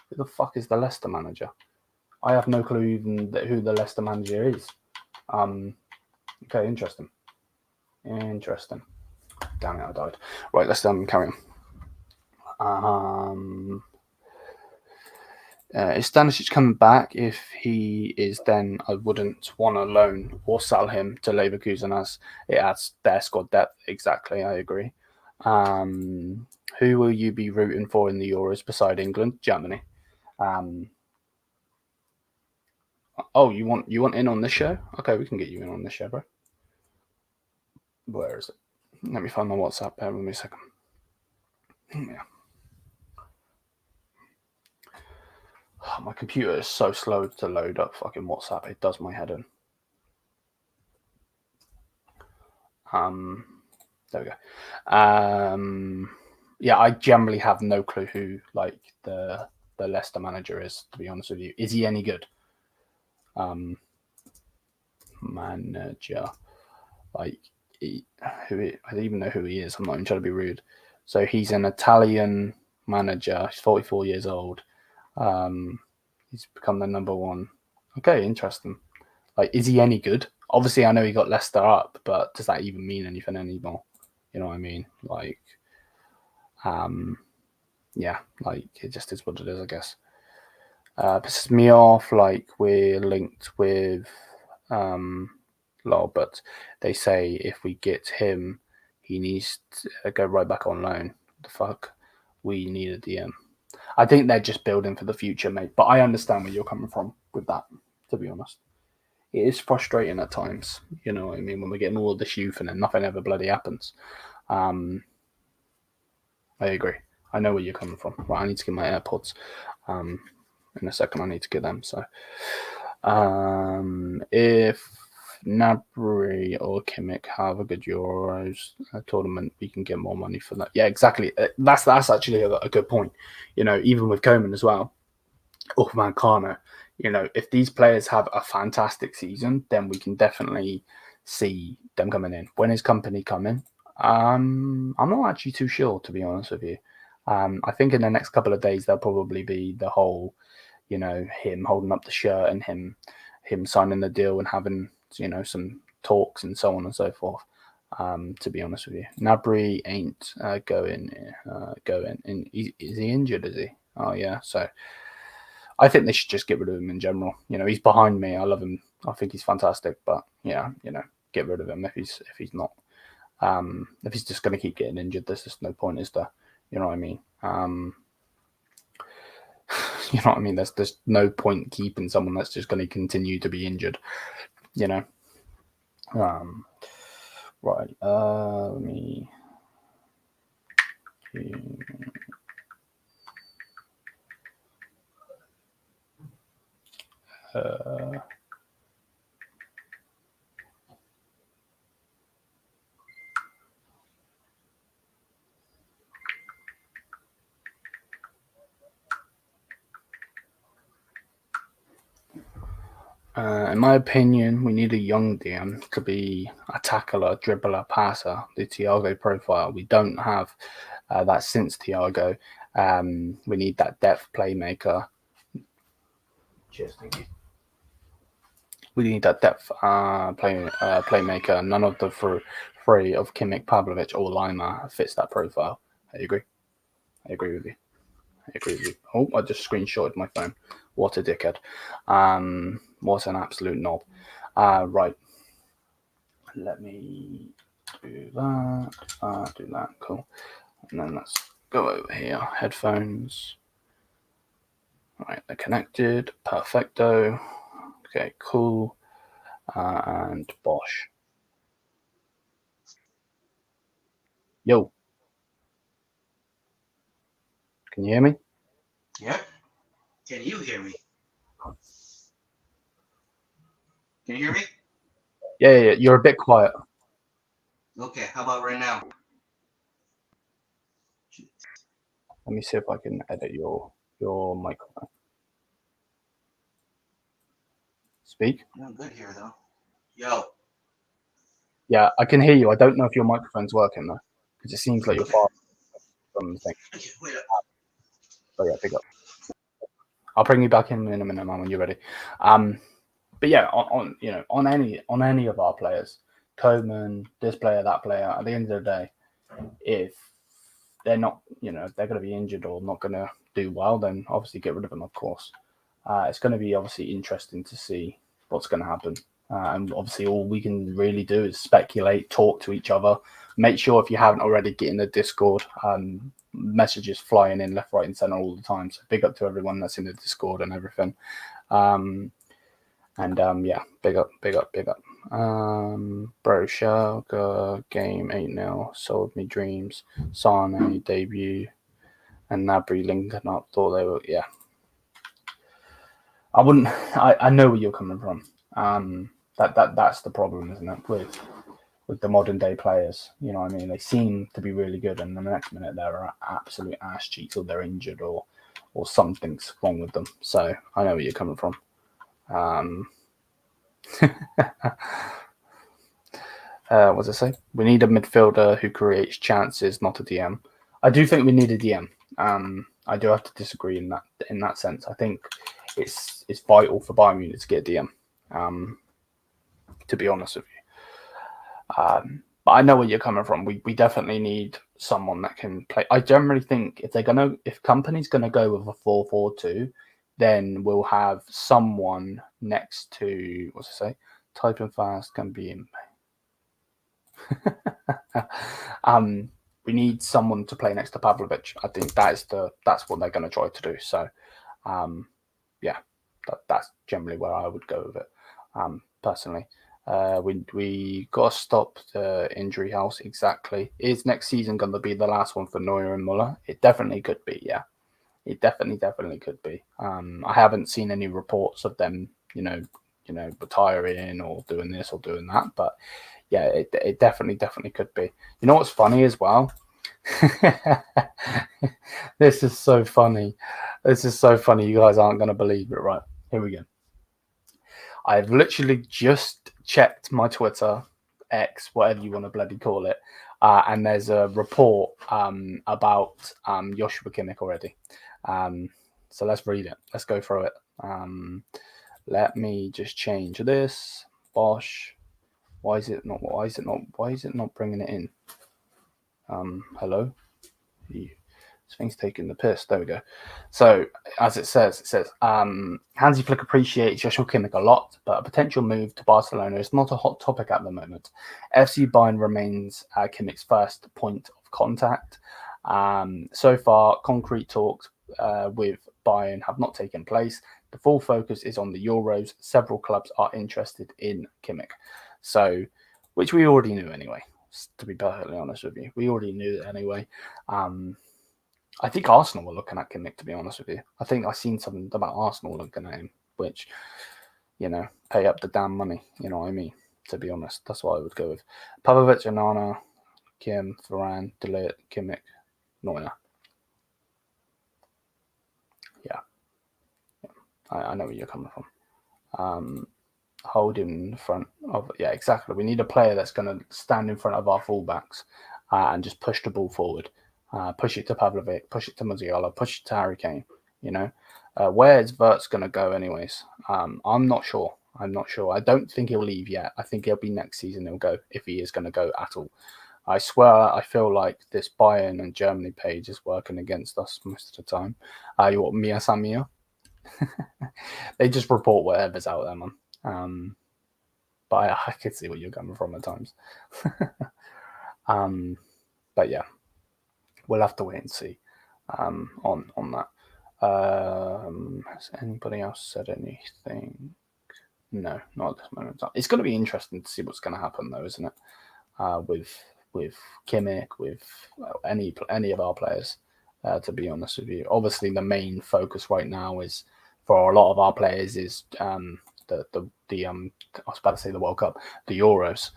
[SPEAKER 1] Who the fuck is the Leicester manager? I have no clue even who the Leicester manager is. Okay, interesting. Damn it, I died. Right, let's carry on. Is Stanisic coming back? If he is, then I wouldn't want to loan or sell him to Leverkusen, as it adds their squad depth. Exactly, I agree. Who will you be rooting for in the Euros beside England? Germany. Oh, you want in on this show? Okay, we can get you in on this show, bro. Where is it? Let me find my WhatsApp. Bear with me a second. Yeah. Oh, my computer is so slow to load up fucking WhatsApp. It does my head in. There we go. Yeah, I generally have no clue who like the Leicester manager is, to be honest with you. Is he any good? Manager. Like, I don't even know who he is. I'm not even trying to be rude. So he's an Italian manager. He's 44 years old. He's become the number one. Okay, interesting. Like, is he any good? Obviously, I know he got Leicester up, but does that even mean anything anymore? You know what I mean? Like, yeah, like, it just is what it is, I guess. Pisses me off, like, we're linked with Lol, but they say if we get him, he needs to go right back on loan. The fuck? We need a DM. I think they're just building for the future, mate. But I understand where you're coming from with that, to be honest. It is frustrating at times, you know what I mean, when we're getting all of this youth and then nothing ever bloody happens. I agree. I know where you're coming from. Right, I need to get my AirPods. In a second, I need to get them. So, if Gnabry or Kimmich have a good Euros tournament, we can get more money for that. Yeah, exactly. That's actually a good point. Even with Koeman as well, or Mancano, if these players have a fantastic season, then we can definitely see them coming in. When is Kompany coming? I'm not actually too sure, to be honest with you. I think in the next couple of days, there'll probably be the whole, him holding up the shirt and him signing the deal and having, some talks and so on and so forth. To be honest with you, Gnabry ain't going. Is he injured? Is he? Oh yeah. So I think they should just get rid of him in general. He's behind me. I love him. I think he's fantastic. But yeah, get rid of him if he's not. If he's just going to keep getting injured, there's just no point, is there? You know what I mean? You know what I mean? There's no point keeping someone that's just going to continue to be injured. Right. Let me. In my opinion, we need a young DM to be a tackler, dribbler, passer, the Thiago profile. We don't have that since Thiago. We need that depth playmaker. Cheers, thank you. We need that depth playmaker. None of the three of Kimmich, Pavlovic, or Lima fits that profile. I agree. I agree with you. I agree with you. Oh, I just screenshotted my phone. What a dickhead. What an absolute knob. Right. Let me do that. Cool. And then let's go over here. Headphones. Right, they're connected. Perfecto. Okay, cool. And Bosch. Yo, can you hear me?
[SPEAKER 2] Yep. Can you hear me? Can you hear me?
[SPEAKER 1] Yeah. You're a bit quiet.
[SPEAKER 2] Okay, how about right now?
[SPEAKER 1] Let me see if I can edit your microphone. Speak.
[SPEAKER 2] I'm good here though. Yo.
[SPEAKER 1] Yeah, I can hear you. I don't know if your microphone's working though, because it seems like you're
[SPEAKER 2] Okay.
[SPEAKER 1] far from the thing.
[SPEAKER 2] Okay, wait up.
[SPEAKER 1] So yeah, pick up. I'll bring you back in a minute, man, when you're ready. But yeah, on any of our players, Coleman, this player, that player. At the end of the day, if they're not, they're going to be injured or not going to do well, then obviously get rid of them, of course. It's going to be obviously interesting to see what's going to happen. And obviously, all we can really do is speculate, talk to each other. Make sure if you haven't already, get in the Discord. Messages flying in left, right, and center all the time. So big up to everyone that's in the Discord and everything. Yeah, big up. Bro, Schalke game 8-0 sold me dreams. Sane debut and Nabry linking up. Thought they were, yeah. I wouldn't. I know where you're coming from. That's the problem, isn't it? With the modern day players, you know what I mean? They seem to be really good, and the next minute they're absolute ass cheeks, or they're injured, or something's wrong with them. So I know where you're coming from. What does it say? We need a midfielder who creates chances, not a DM. I do think we need a DM. I do have to disagree in that sense. I think it's vital for Bayern Munich to get a DM. To be honest with you, but I know where you're coming from. We definitely need someone that can play. I generally think if Kompany's gonna go with a 4-4-2, then we'll have someone next to what's it say? Typing fast can be in. We need someone to play next to Pavlovic. I think that's what they're going to try to do. So, yeah, that's generally where I would go with it. Personally, we got to stop the injury house. Exactly. Is next season going to be the last one for Neuer and Muller? It definitely could be. Yeah, it definitely could be. I haven't seen any reports of them, retiring or doing this or doing that, but yeah, it definitely could be. You know what's funny as well? This is so funny. You guys aren't going to believe it, right? Here we go. I've literally just checked my Twitter, X, whatever you want to bloody call it, and there's a report about Joshua Kimmich already. So let's read it. Let's go through it. Let me just change this. Bosch. Why is it not bringing it in? Hello? This thing's taking the piss. There we go. So, as it says, Hansi Flick appreciates Joshua Kimmich a lot, but a potential move to Barcelona is not a hot topic at the moment. FC Bayern remains Kimmich's first point of contact. So far, concrete talks with Bayern have not taken place. The full focus is on the Euros. Several clubs are interested in Kimmich. So, which we already knew anyway, to be perfectly honest with you. We already knew it anyway. I think Arsenal were looking at Kimmich, to be honest with you. I think I seen something about Arsenal looking at him, which, pay up the damn money. You know what I mean? To be honest, that's what I would go with. Pavlovic, Onana, Kim, Varane, De Ligt, Kimmich, Neuer. Yeah. I know where you're coming from. hold in front of. Yeah, exactly. We need a player that's going to stand in front of our fullbacks and just push the ball forward. Push it to Pavlovic, push it to Musiala, push it to Harry Kane. Where is Verts going to go anyways? I'm not sure. I don't think he'll leave yet. I think it'll be next season he'll go, if he is going to go at all. I swear, I feel like this Bayern and Germany page is working against us most of the time. You want Mia Samia? They just report whatever's out there, man. But I could see where you're coming from at times. But yeah, we'll have to wait and see on that. Has anybody else said anything? No, not at this moment in time. It's going to be interesting to see what's going to happen, though, isn't it? With Kimmich, with any of our players. To be honest with you, obviously the main focus right now is for a lot of our players is the I was about to say the World Cup, the Euros,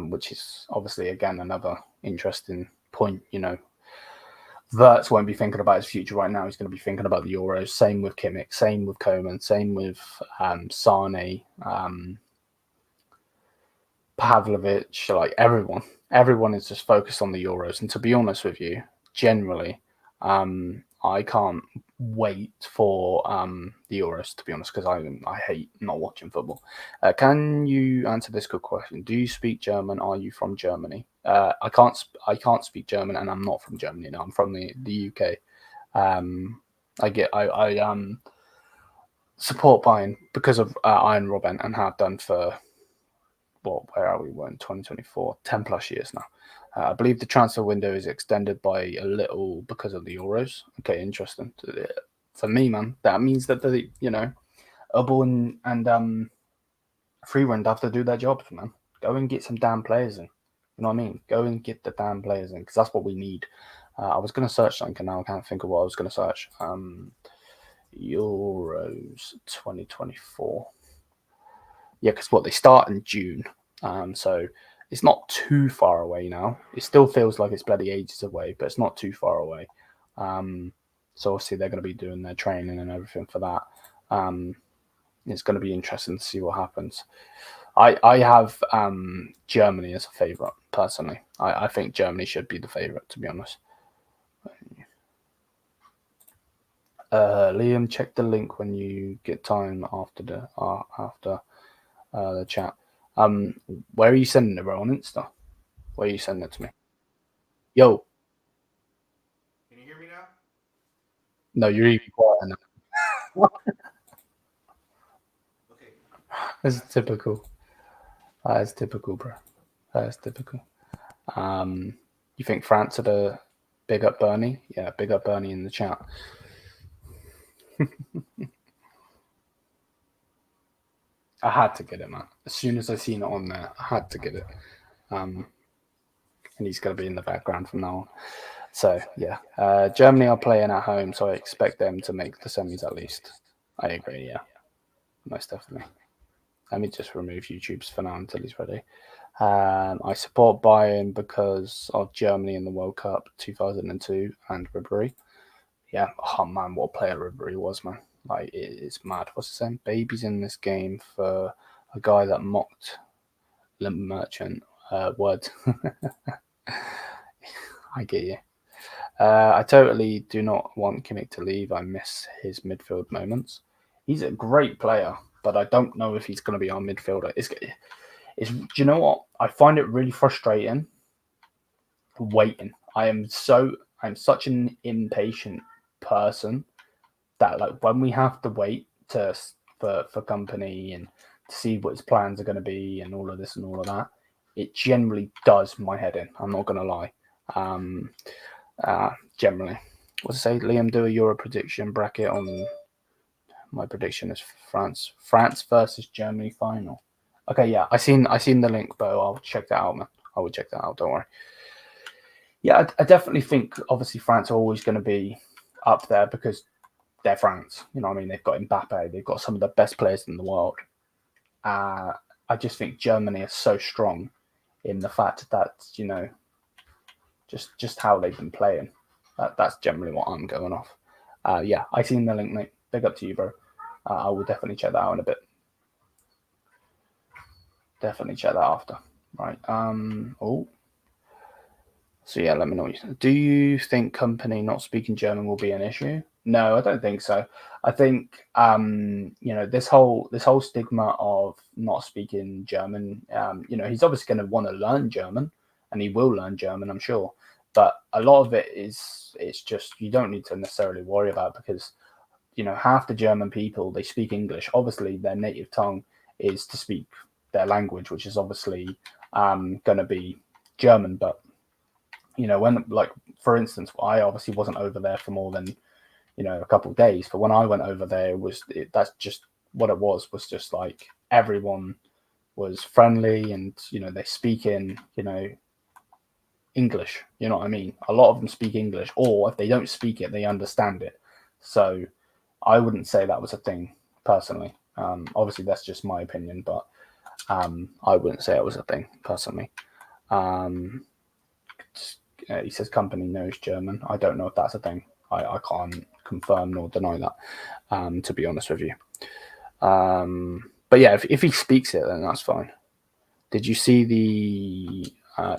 [SPEAKER 1] which is obviously again another interesting point. Wirtz won't be thinking about his future right now. He's going to be thinking about the Euros. Same with Kimmich, same with Koeman, same with Sane, Pavlovic, like everyone is just focused on the Euros. And to be honest with you, generally, I can't wait for the Euros, to be honest, because I hate not watching football. Can you answer this good question? Do you speak German? Are you from Germany? I can't speak German, and I'm not from Germany. No, I'm from the UK. I support Bayern because of Iron Robben and have done for where are we? We're in 2024, 10 plus years now. I believe the transfer window is extended by a little because of the Euros. Okay, interesting. For me, man, that means that Urbel and Freeland have to do their jobs, man. Go and get some damn players in. You know what I mean? Go and get the damn players in, because that's what we need. I was going to search something, and now I can't think of what I was going to search. Euros 2024. Yeah, because they start in June. So it's not too far away now. It still feels like it's bloody ages away, but it's not too far away. So obviously they're going to be doing their training and everything for that. It's going to be interesting to see what happens. I have Germany as a favourite, personally. I think Germany should be the favourite, to be honest. Liam, check the link when you get time after the chat. Where are you sending it, bro? On Insta? Where are you sending it to me? Yo.
[SPEAKER 2] Can you hear me now?
[SPEAKER 1] No, you're even quiet now.
[SPEAKER 2] Okay.
[SPEAKER 1] That's typical. That's typical, bro. That's typical. You think France are the big up Bernie? Yeah, big up Bernie in the chat. I had to get it, man. As soon as I seen it on there, I had to get it. And he's going to be in the background from now on. So, yeah. Germany are playing at home, so I expect them to make the semis at least. I agree, yeah. Most definitely. Let me just remove YouTube's for now until he's ready. I support Bayern because of Germany in the World Cup 2002 and Ribéry. Yeah, oh man, what a player Ribéry was, man. Like, it's mad. What's his name? Baby's in this game for a guy that mocked Limp Merchant. Word. I get you. I totally do not want Kimmich to leave. I miss his midfield moments. He's a great player, but I don't know if he's going to be our midfielder. Do you know what? I find it really frustrating waiting. I'm such an impatient person that, like, when we have to wait for Kompany and to see what his plans are going to be and all of this and all of that, it generally does my head in. I'm not going to lie. Generally, what's it say? Liam, do a Euro prediction bracket on. My prediction is France versus Germany final. Okay, yeah, I seen the link, but I'll check that out, man. I will check that out. Don't worry. Yeah, I definitely think obviously France are always going to be up there because they're France. You know what I mean? They've got Mbappe. They've got some of the best players in the world. I just think Germany is so strong in the fact that, just how they've been playing. That's generally what I'm going off. Yeah, I seen the link, mate. Big up to you, bro. I will definitely check that out in a bit. definitely check that after. Right. So yeah, let me know. Do you think Kompany not speaking German will be an issue? No, I don't think so. I think this whole stigma of not speaking German. He's obviously going to want to learn German, and he will learn German, I'm sure. But a lot of it's just you don't need to necessarily worry about, because half the German people, they speak English. Obviously, their native tongue is to speak their language, which is obviously going to be German, but when, like, for instance, I obviously wasn't over there for more than a couple of days, but when I went over there, that's just what it was just like everyone was friendly, and they speak in English. You know what I mean? A lot of them speak English, or if they don't speak it, they understand it. So I wouldn't say that was a thing personally. Obviously that's just my opinion, but I wouldn't say it was a thing personally. He says Kompany knows German. I don't know if that's a thing. I can't confirm nor deny that, to be honest with you. But yeah, if he speaks it, then that's fine. Did you see the...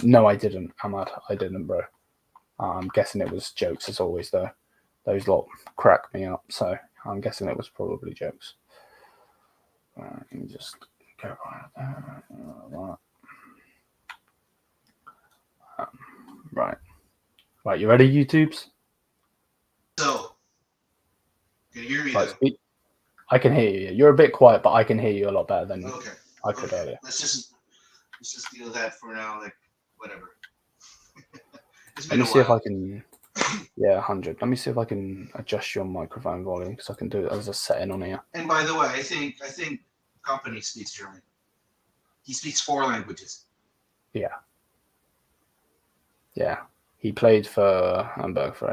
[SPEAKER 1] no, I didn't, Ahmad. I didn't, bro. I'm guessing it was jokes, as always, though. Those lot crack me up, so I'm guessing it was probably jokes. Let me just go right there. Right, you ready, YouTubes?
[SPEAKER 2] So, can you hear me?
[SPEAKER 1] Right, speak. I can hear you. You're a bit quiet, but I can hear you a lot better than I could earlier.
[SPEAKER 2] Let's just deal with that for now. Like, whatever.
[SPEAKER 1] Let me see if I can. Yeah, 100. Let me see if I can adjust your microphone volume, because I can do it as a setting on here.
[SPEAKER 2] And by the way, I think Kompany speaks German. He speaks 4 languages.
[SPEAKER 1] Yeah. Yeah. He played for Hamburg for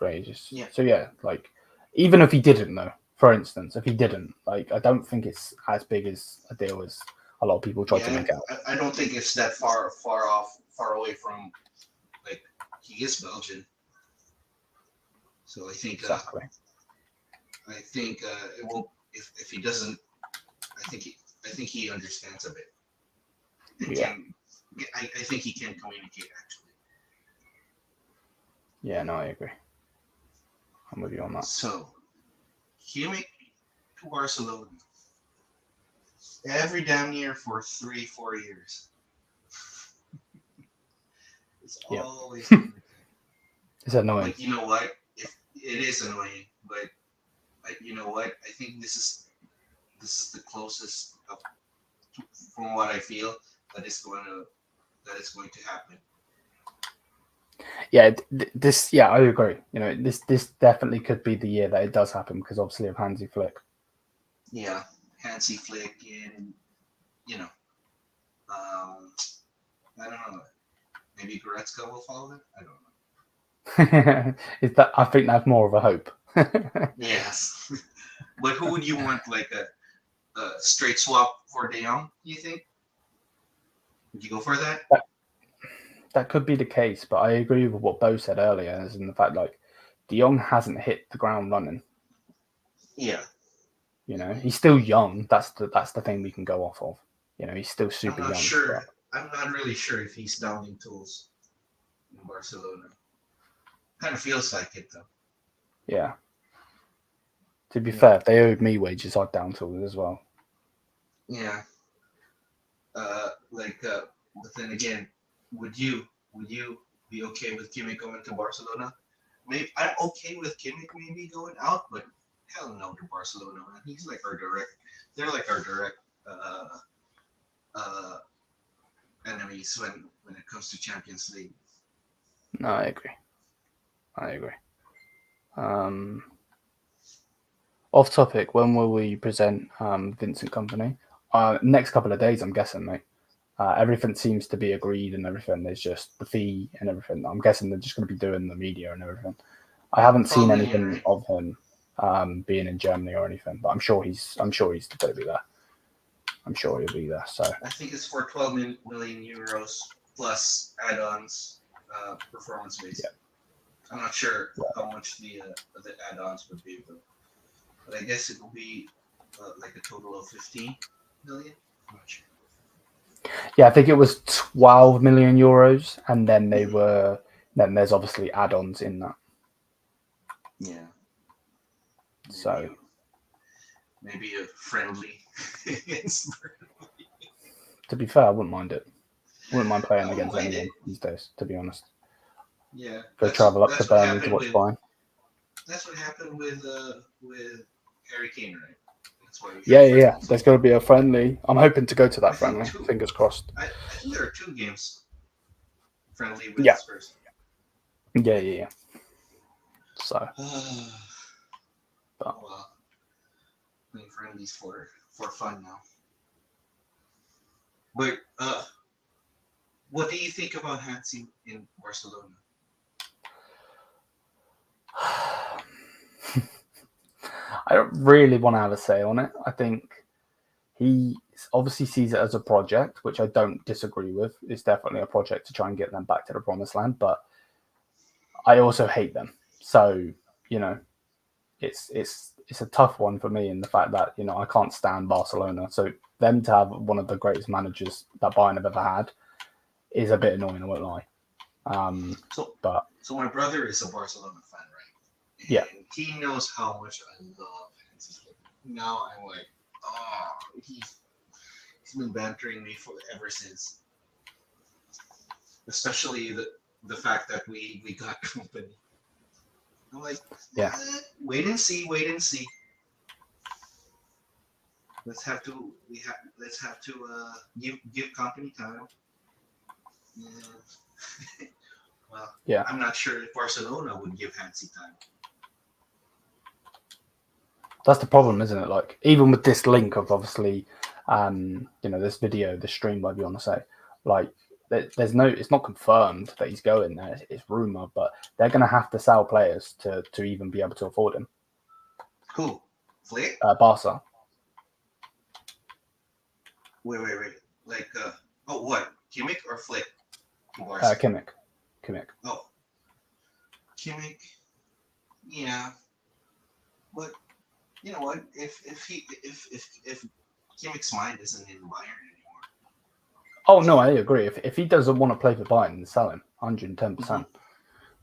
[SPEAKER 1] ages.
[SPEAKER 2] Yeah.
[SPEAKER 1] So yeah, like, even if he didn't, though, for instance, if he didn't, like, I don't think it's as big as a deal as a lot of people try to make out.
[SPEAKER 2] I don't think it's that far away from, like, he is Belgian. So I think
[SPEAKER 1] Exactly.
[SPEAKER 2] It won't, if he doesn't. I think he understands a bit. I think he can communicate, actually.
[SPEAKER 1] Yeah, no, I agree. I'm with you on that.
[SPEAKER 2] So, Kimmich to Barcelona. Every damn year for 3-4 years. It's always
[SPEAKER 1] It's annoying.
[SPEAKER 2] Like, you know what? If it is annoying, but you know what? I think this is the closest from what I feel that it's going to happen.
[SPEAKER 1] Yeah, I agree. This definitely could be the year that it does happen, because obviously of Hansi Flick.
[SPEAKER 2] Yeah, Hansi Flick, and I don't know. Maybe Goretzka will follow him. I don't know.
[SPEAKER 1] I think that's more of a hope.
[SPEAKER 2] Yes, but who would you want, like a straight swap for De Jong? You think? Would you go for that?
[SPEAKER 1] That could be the case, but I agree with what Bo said earlier, as in the fact, like, De Jong hasn't hit the ground running.
[SPEAKER 2] Yeah.
[SPEAKER 1] He's still young. That's the thing we can go off of. He's still super young.
[SPEAKER 2] Sure. I'm not really sure if he's downing tools in Barcelona. Kind of feels like it, though.
[SPEAKER 1] Yeah. To be fair, if they owed me wages, I'd down tools as well.
[SPEAKER 2] Yeah. But then again, would you be okay with Kimmich going to Barcelona? Maybe I'm okay with Kimmich maybe going out, but hell no to Barcelona, man. He's like our direct. They're like our direct enemies when it comes to Champions League.
[SPEAKER 1] No, I agree. Off topic. When will we present Vincent Kompany? Next couple of days, I'm guessing, mate. Everything seems to be agreed and everything. There's just the fee and everything. I'm guessing they're just going to be doing the media and everything. I haven't seen anything of him being in Germany or anything, but I'm sure he's going to be there. I'm sure he'll be there. So
[SPEAKER 2] I think it's for 12 million euros plus add-ons, performance-based. Yeah. I'm not sure how much the add-ons would be, but I guess it will be like a total of 15 million. I'm not sure.
[SPEAKER 1] Yeah, I think it was 12 million euros, and then they
[SPEAKER 2] Mhm.
[SPEAKER 1] were. Then there's obviously add-ons in that.
[SPEAKER 2] Yeah.
[SPEAKER 1] So
[SPEAKER 2] Maybe a friendly against
[SPEAKER 1] to be fair, I wouldn't mind it. Wouldn't mind
[SPEAKER 2] I
[SPEAKER 1] playing
[SPEAKER 2] wouldn't
[SPEAKER 1] against
[SPEAKER 2] mind
[SPEAKER 1] anyone
[SPEAKER 2] it.
[SPEAKER 1] these days, to be honest.
[SPEAKER 2] Yeah,
[SPEAKER 1] Go travel up to
[SPEAKER 2] that's what
[SPEAKER 1] Burnley to
[SPEAKER 2] happened
[SPEAKER 1] watch Bayern.
[SPEAKER 2] with Harry Kane, right? That's why we
[SPEAKER 1] Yeah,
[SPEAKER 2] have
[SPEAKER 1] yeah, yeah.
[SPEAKER 2] friendlies.
[SPEAKER 1] There's going to be a friendly. I'm hoping to go to
[SPEAKER 2] I
[SPEAKER 1] that
[SPEAKER 2] think
[SPEAKER 1] friendly.
[SPEAKER 2] two.
[SPEAKER 1] Fingers crossed.
[SPEAKER 2] I think there are two games friendly with
[SPEAKER 1] Yeah,
[SPEAKER 2] Spurs.
[SPEAKER 1] yeah, yeah, yeah. So,
[SPEAKER 2] Oh
[SPEAKER 1] but
[SPEAKER 2] well, playing friendlies for fun now. But what do you think about Hansi in Barcelona?
[SPEAKER 1] I don't really want to have a say on it. I think he obviously sees it as a project, which I don't disagree with. It's definitely a project to try and get them back to the promised land, but I also hate them. So, you know, it's a tough one for me in the fact that, I can't stand Barcelona. So them to have one of the greatest managers that Bayern have ever had is a bit annoying, I won't lie.
[SPEAKER 2] So
[SPEAKER 1] But
[SPEAKER 2] so my brother is a Barcelona fan,
[SPEAKER 1] yeah,
[SPEAKER 2] right? And he knows how much I love Hansi Flick. Now I'm like, oh, he's been bantering me for ever since. Especially the fact that we got Kompany. I'm like,
[SPEAKER 1] yeah,
[SPEAKER 2] wait and see, wait and see. Let's have to give Kompany time. Yeah. Well,
[SPEAKER 1] yeah.
[SPEAKER 2] I'm not sure if Barcelona would give Hansi time.
[SPEAKER 1] That's the problem, isn't it? Like, even with this link of obviously, this video, this stream, whatever you want to say, like, there's no, it's not confirmed that he's going there. It's rumor, but they're going to have to sell players to even be able to afford him.
[SPEAKER 2] Who? Flick?
[SPEAKER 1] Barca,
[SPEAKER 2] Wait. Like, oh, what? Kimmich or Flick to Barca?
[SPEAKER 1] Kimmich.
[SPEAKER 2] Oh, Kimmich. Yeah, but you know what? If Kimmich's mind isn't in Bayern anymore.
[SPEAKER 1] Oh no, I agree. If he doesn't want to play for Bayern, then sell him, 110%.
[SPEAKER 2] Mm-hmm.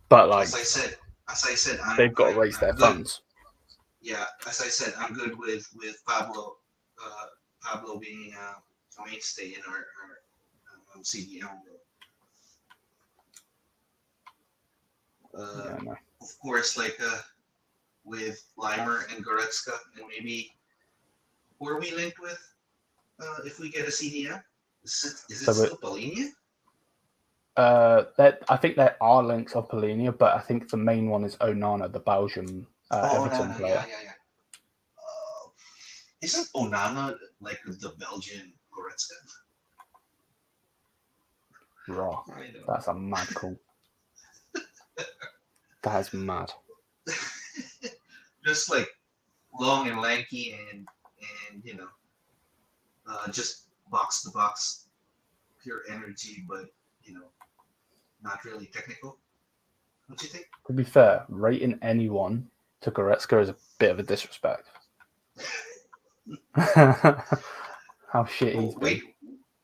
[SPEAKER 1] But like,
[SPEAKER 2] As I said,
[SPEAKER 1] they've got to raise their
[SPEAKER 2] I'm good.
[SPEAKER 1] funds.
[SPEAKER 2] Yeah, as I said, I'm good with Pablo. Pablo being a mainstay in our CDM.
[SPEAKER 1] Yeah, no.
[SPEAKER 2] Of course, like with Limer and Goretzka, and maybe who are we linked with if we get a CDM? Is it
[SPEAKER 1] So
[SPEAKER 2] still Polinia?
[SPEAKER 1] that I think there are links of Polinia, but I think the main one is Onana, the Belgian
[SPEAKER 2] Oh,
[SPEAKER 1] Everton
[SPEAKER 2] Onana,
[SPEAKER 1] player.
[SPEAKER 2] yeah. Isn't Onana like the Belgian Goretzka?
[SPEAKER 1] Raw.
[SPEAKER 2] I don't
[SPEAKER 1] That's a mad call. That is mad.
[SPEAKER 2] Just like long and lanky and just box to box, pure energy, but not really technical. What do you think?
[SPEAKER 1] To be fair, rating anyone to Goretzka is a bit of a disrespect. How shit he's been.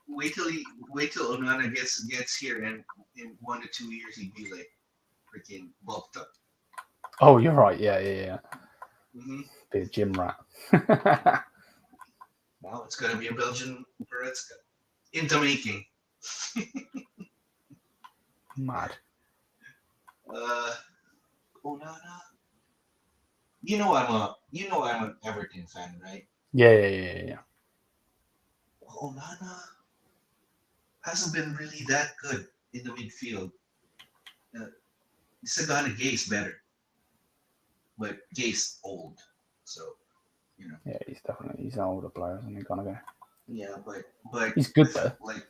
[SPEAKER 2] Wait till Onana gets here, and in 1 to 2 years he'd be like freaking bulked up.
[SPEAKER 1] Oh, you're right. Yeah.
[SPEAKER 2] Mm-hmm.
[SPEAKER 1] Be a gym rat.
[SPEAKER 2] Well, it's gonna be a Belgian Goretzka in the making.
[SPEAKER 1] Mad.
[SPEAKER 2] Onana. I'm an Everton fan, right?
[SPEAKER 1] Yeah.
[SPEAKER 2] Onana hasn't been really that good in the midfield. Sagana Gay's better, but Gay's old, so
[SPEAKER 1] Yeah, he's an older player, isn't he? Gonna go.
[SPEAKER 2] Yeah, but
[SPEAKER 1] He's good though.
[SPEAKER 2] Like,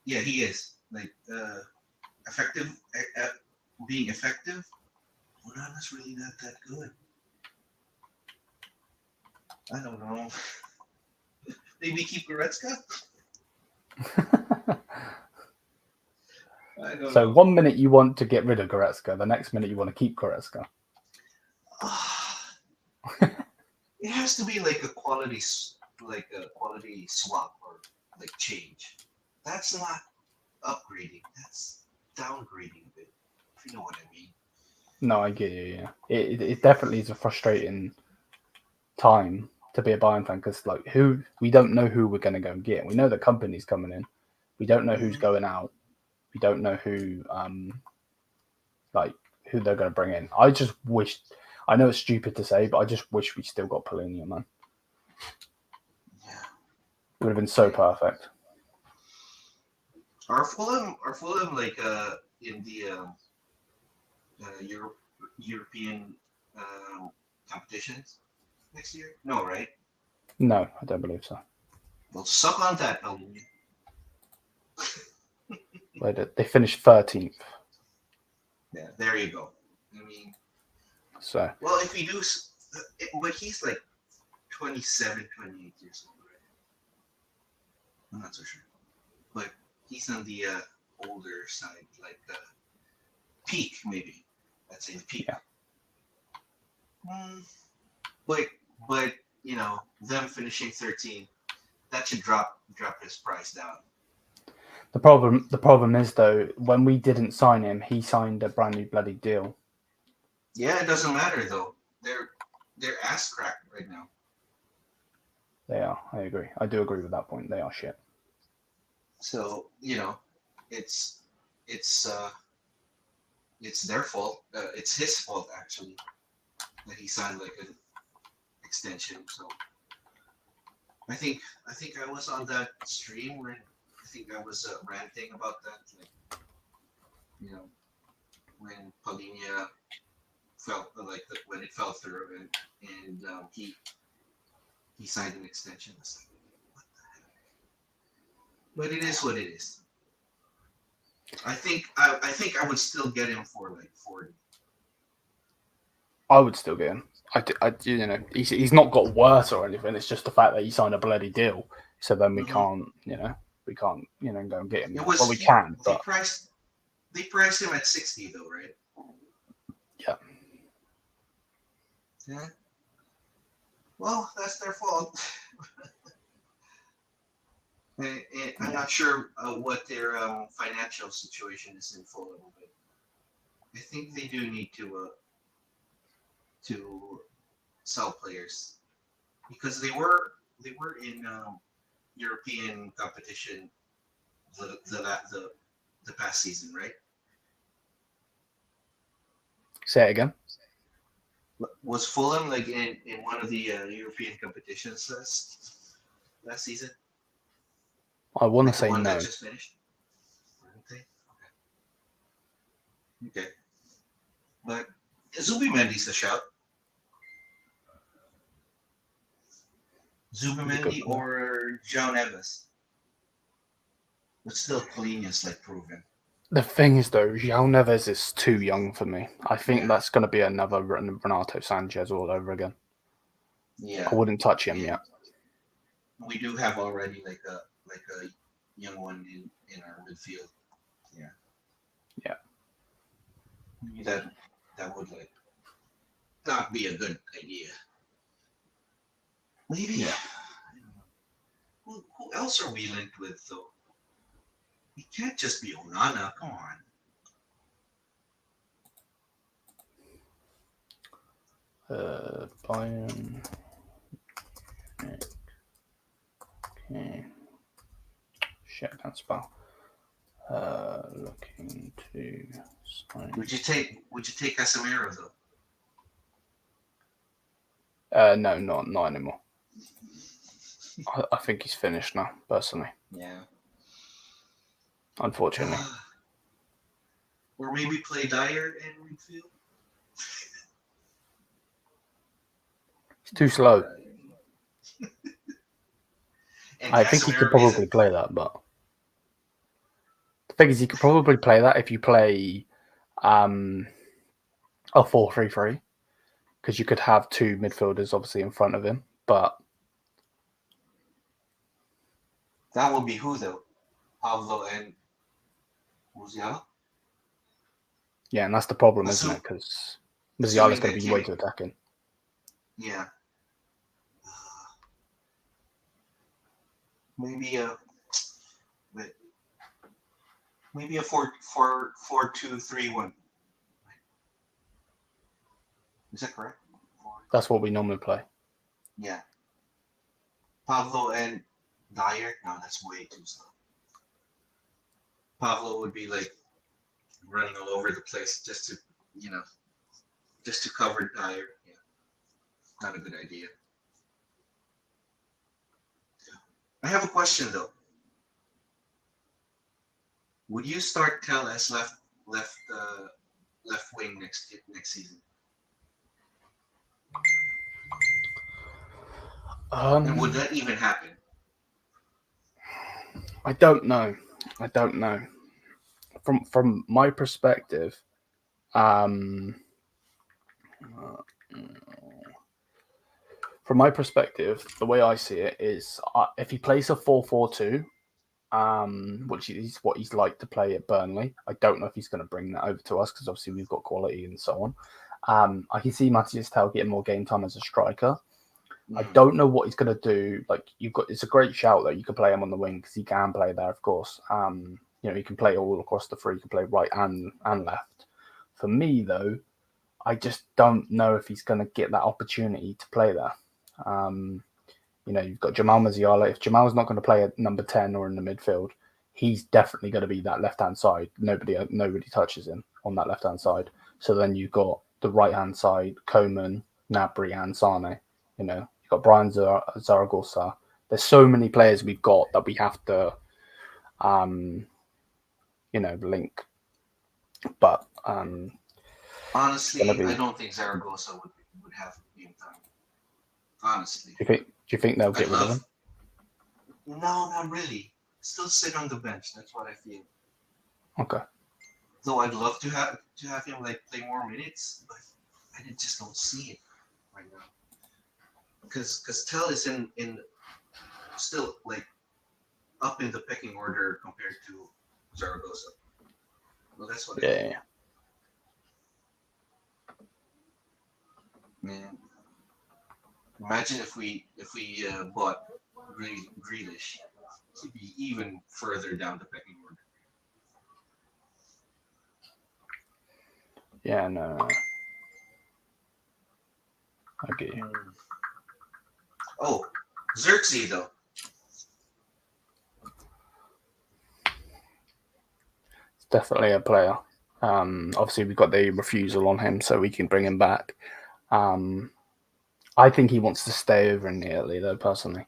[SPEAKER 2] yeah, he is like effective. Being effective, Onana's really not that good. I don't know. Maybe keep Goretzka. I don't
[SPEAKER 1] So
[SPEAKER 2] know.
[SPEAKER 1] 1 minute you want to get rid of Goretzka, the next minute you want to keep Goretzka.
[SPEAKER 2] It has to be like a quality swap or like change. that's not upgrading. That's downgrading a bit. If you know what I mean.
[SPEAKER 1] No, I get you. Yeah, it definitely is a frustrating time to be a Bayern fan because like we don't know who we're going to go and get. We know the Kompany's coming in. We don't know who's going out. We don't know who who they're going to bring in. I just wish. I know it's stupid to say, but I just wish we still got Polina, man.
[SPEAKER 2] Yeah,
[SPEAKER 1] it would have been so perfect.
[SPEAKER 2] Are Fulham like in the European competitions next year? No, right?
[SPEAKER 1] No, I don't believe so.
[SPEAKER 2] Well, suck on that, Polina.
[SPEAKER 1] They finished 13th.
[SPEAKER 2] Yeah, there you go. I mean,
[SPEAKER 1] so
[SPEAKER 2] well, if we do, but he's like 27, 28 years old, right? I'm not so sure, but he's on the older side, like peak maybe. Let's say the peak.
[SPEAKER 1] Yeah.
[SPEAKER 2] But you know, them finishing 13, that should drop his price down.
[SPEAKER 1] The problem is though, when we didn't sign him, he signed a brand new bloody deal.
[SPEAKER 2] Yeah, it doesn't matter though. They're ass cracked right now.
[SPEAKER 1] They are. I agree. I do agree with that point. They are shit.
[SPEAKER 2] So you know, it's their fault. It's his fault actually that he signed like an extension. So I think I was on that stream when I think I was ranting about that, like you know, when Polina felt like when it fell through and he signed an extension. It's like, what the heck? But it is what it is. I think I would still get him for like 40.
[SPEAKER 1] I would still get him. You know, he's not got worse or anything. It's just the fact that he signed a bloody deal. So then we can't, go and get him. Well, we can, but
[SPEAKER 2] they priced him at 60 though, right?
[SPEAKER 1] Yeah.
[SPEAKER 2] Yeah. Well, that's their fault. And I'm not sure what their financial situation is in Fulham, but I think they do need to sell players because they were in European competition the past season, right?
[SPEAKER 1] Say it again.
[SPEAKER 2] Was Fulham like in one of the European competitions last season?
[SPEAKER 1] I want to
[SPEAKER 2] like
[SPEAKER 1] say
[SPEAKER 2] one
[SPEAKER 1] no.
[SPEAKER 2] That just finished. Okay. But Zubimendi's a shout. Zubimendi or João Neves. But still Polina's like proven.
[SPEAKER 1] The thing is though, João Neves is too young for me. I think that's going to be another Renato Sanchez all over again.
[SPEAKER 2] Yeah.
[SPEAKER 1] I wouldn't touch him yet.
[SPEAKER 2] We do have already like a young one in our midfield. Yeah. Yeah. Maybe that would like not be a good idea. Maybe. Yeah. Who else are we linked with though? It can't just be Onana. Come
[SPEAKER 1] on. Bayern. Okay. Shit, I can't spell. Looking to sign.
[SPEAKER 2] Would you take Casemiro
[SPEAKER 1] though? No, not anymore. I think he's finished now, personally.
[SPEAKER 2] Yeah.
[SPEAKER 1] Unfortunately.
[SPEAKER 2] Or maybe play Dyer in midfield.
[SPEAKER 1] He's too slow. I think he could probably play that, but the thing is, he could probably play that if you play a 4-3-3, because you could have two midfielders obviously in front of him. But
[SPEAKER 2] that would be who though? Pablo and Musiala?
[SPEAKER 1] Yeah, and that's the problem, isn't it? Because Musiala's going to be way too attacking.
[SPEAKER 2] Yeah. Maybe Maybe a 4-2-3-1. Is that correct?
[SPEAKER 1] That's what we normally play.
[SPEAKER 2] Yeah. Pablo and Dyer? No, that's way too slow. Pablo would be like running all over the place just to cover Dyer. Yeah. Not a good idea. I have a question though. Would you start Tel as left wing next season? And would that even happen?
[SPEAKER 1] I don't know. From my perspective, the way I see it is, if he plays a 4-4-2, which is what he's like to play at Burnley, I don't know if he's going to bring that over to us because obviously we've got quality and so on. I can see Matthias Tel getting more game time as a striker. I don't know what he's going to do. Like, it's a great shout that you can play him on the wing because he can play there, of course. He can play all across the three. He can play right and left. For me, though, I just don't know if he's going to get that opportunity to play there. You've got Jamal Musiala. If Jamal's not going to play at number 10 or in the midfield, he's definitely going to be that left-hand side. Nobody touches him on that left-hand side. So then you've got the right-hand side, Koeman, Gnabry, and Sane. You've got Brian Zaragoza. There's so many players we've got that we have to, link. But
[SPEAKER 2] honestly, I don't think Zaragoza would have game time. Honestly,
[SPEAKER 1] do you think they'll get rid of him?
[SPEAKER 2] No, not really. Still sit on the bench. That's what I feel.
[SPEAKER 1] Okay.
[SPEAKER 2] Though I'd love to have him play more minutes, but I just don't see it right now. Because Tel is in still up in the pecking order compared to Zaragoza. Well, that's what.
[SPEAKER 1] Yeah.
[SPEAKER 2] Man, imagine if we bought Grealish, to be even further down the pecking order.
[SPEAKER 1] Yeah, no. I get you.
[SPEAKER 2] Oh, Xerxes though.
[SPEAKER 1] It's definitely a player. Obviously, we've got the refusal on him, so we can bring him back. I think he wants to stay over in Italy, though, personally.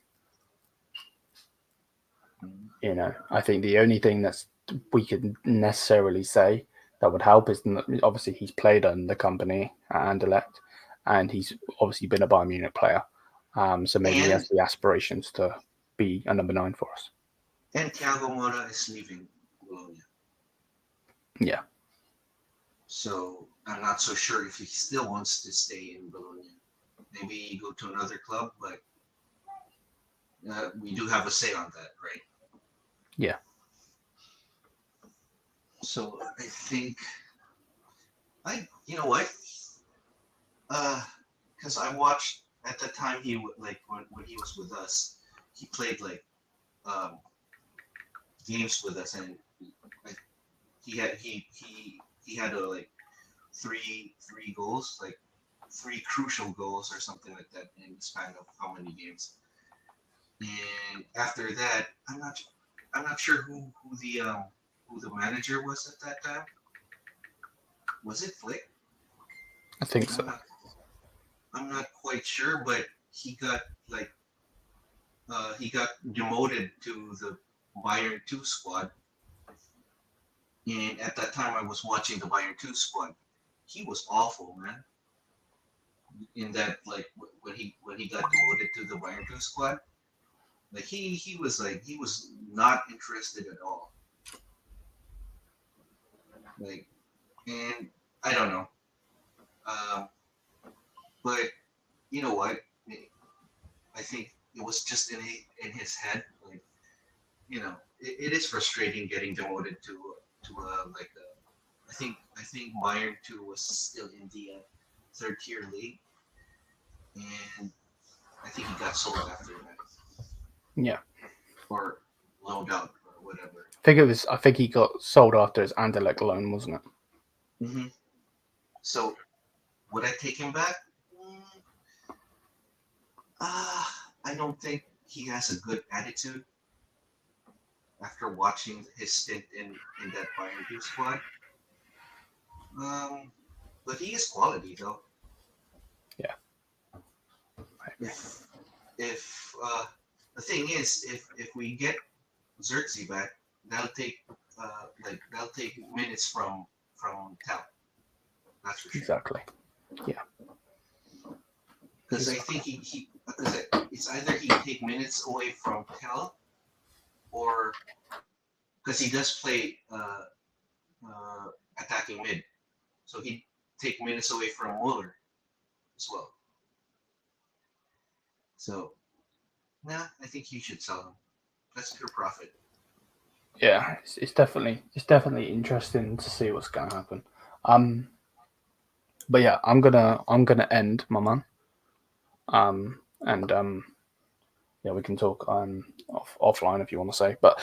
[SPEAKER 1] I think the only thing that's we could necessarily say that would help is obviously he's played under Kompany at Anderlecht, and he's obviously been a Bayern Munich player. So maybe he has the aspirations to be a number 9 for us.
[SPEAKER 2] And Thiago Moura is leaving Bologna.
[SPEAKER 1] Yeah.
[SPEAKER 2] So I'm not so sure if he still wants to stay in Bologna. Maybe go to another club, but we do have a say on that, right?
[SPEAKER 1] Yeah.
[SPEAKER 2] So I think, you know what? Because I watched at the time when he was with us, he played games with us, and he had three goals, 3 crucial goals or something like that in the span of how many games. And after that, I'm not sure who the manager was at that time. Was it Flick?
[SPEAKER 1] I think so.
[SPEAKER 2] I'm not quite sure, but he got demoted to the Bayern 2 squad. And at that time, I was watching the Bayern 2 squad. He was awful, man. In that, when he got demoted to the Bayern 2 squad, he was not interested at all. And I don't know. But you know what? I think it was just in his head. It is frustrating getting demoted to I think Bayern 2 was still in the 3rd tier league, and I think he got sold after that.
[SPEAKER 1] Yeah.
[SPEAKER 2] Or loaned out or whatever.
[SPEAKER 1] I think he got sold after his Anderlecht loan, wasn't it?
[SPEAKER 2] Mm-hmm. So would I take him back? I don't think he has a good attitude after watching his stint in that Bayern View squad. But he is quality though.
[SPEAKER 1] Yeah.
[SPEAKER 2] If the thing is, if we get Xerxes back, that'll take minutes from Tal. That's for sure.
[SPEAKER 1] Exactly. Yeah.
[SPEAKER 2] Because I think it's either he take minutes away from Tal, or because he does play attacking mid, so he take minutes away from Muller as well. So, I think you should sell him. That's pure profit.
[SPEAKER 1] Yeah, it's definitely interesting to see what's going to happen. But yeah, I'm gonna end, my man. Yeah, we can talk offline if you want to say. But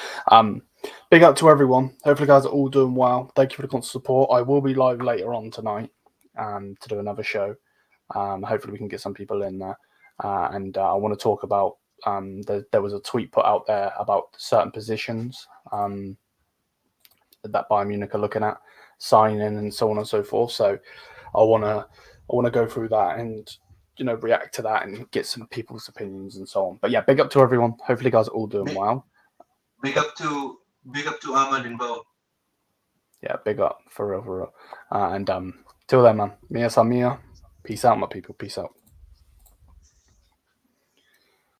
[SPEAKER 1] big up to everyone. Hopefully, you guys are all doing well. Thank you for the constant support. I will be live later on tonight to do another show. Hopefully, we can get some people in there. And I want to talk about. There was a tweet put out there about certain positions that Bayern Munich are looking at signing and so on and so forth. So I want to go through that and react to that and get some people's opinions and so on. But yeah, big up to everyone. Hopefully, you guys are all doing well.
[SPEAKER 2] Big up to Ahmad and Bo.
[SPEAKER 1] Yeah, big up for real. And till then, man. Mia Samia. Peace out, my people. Peace out.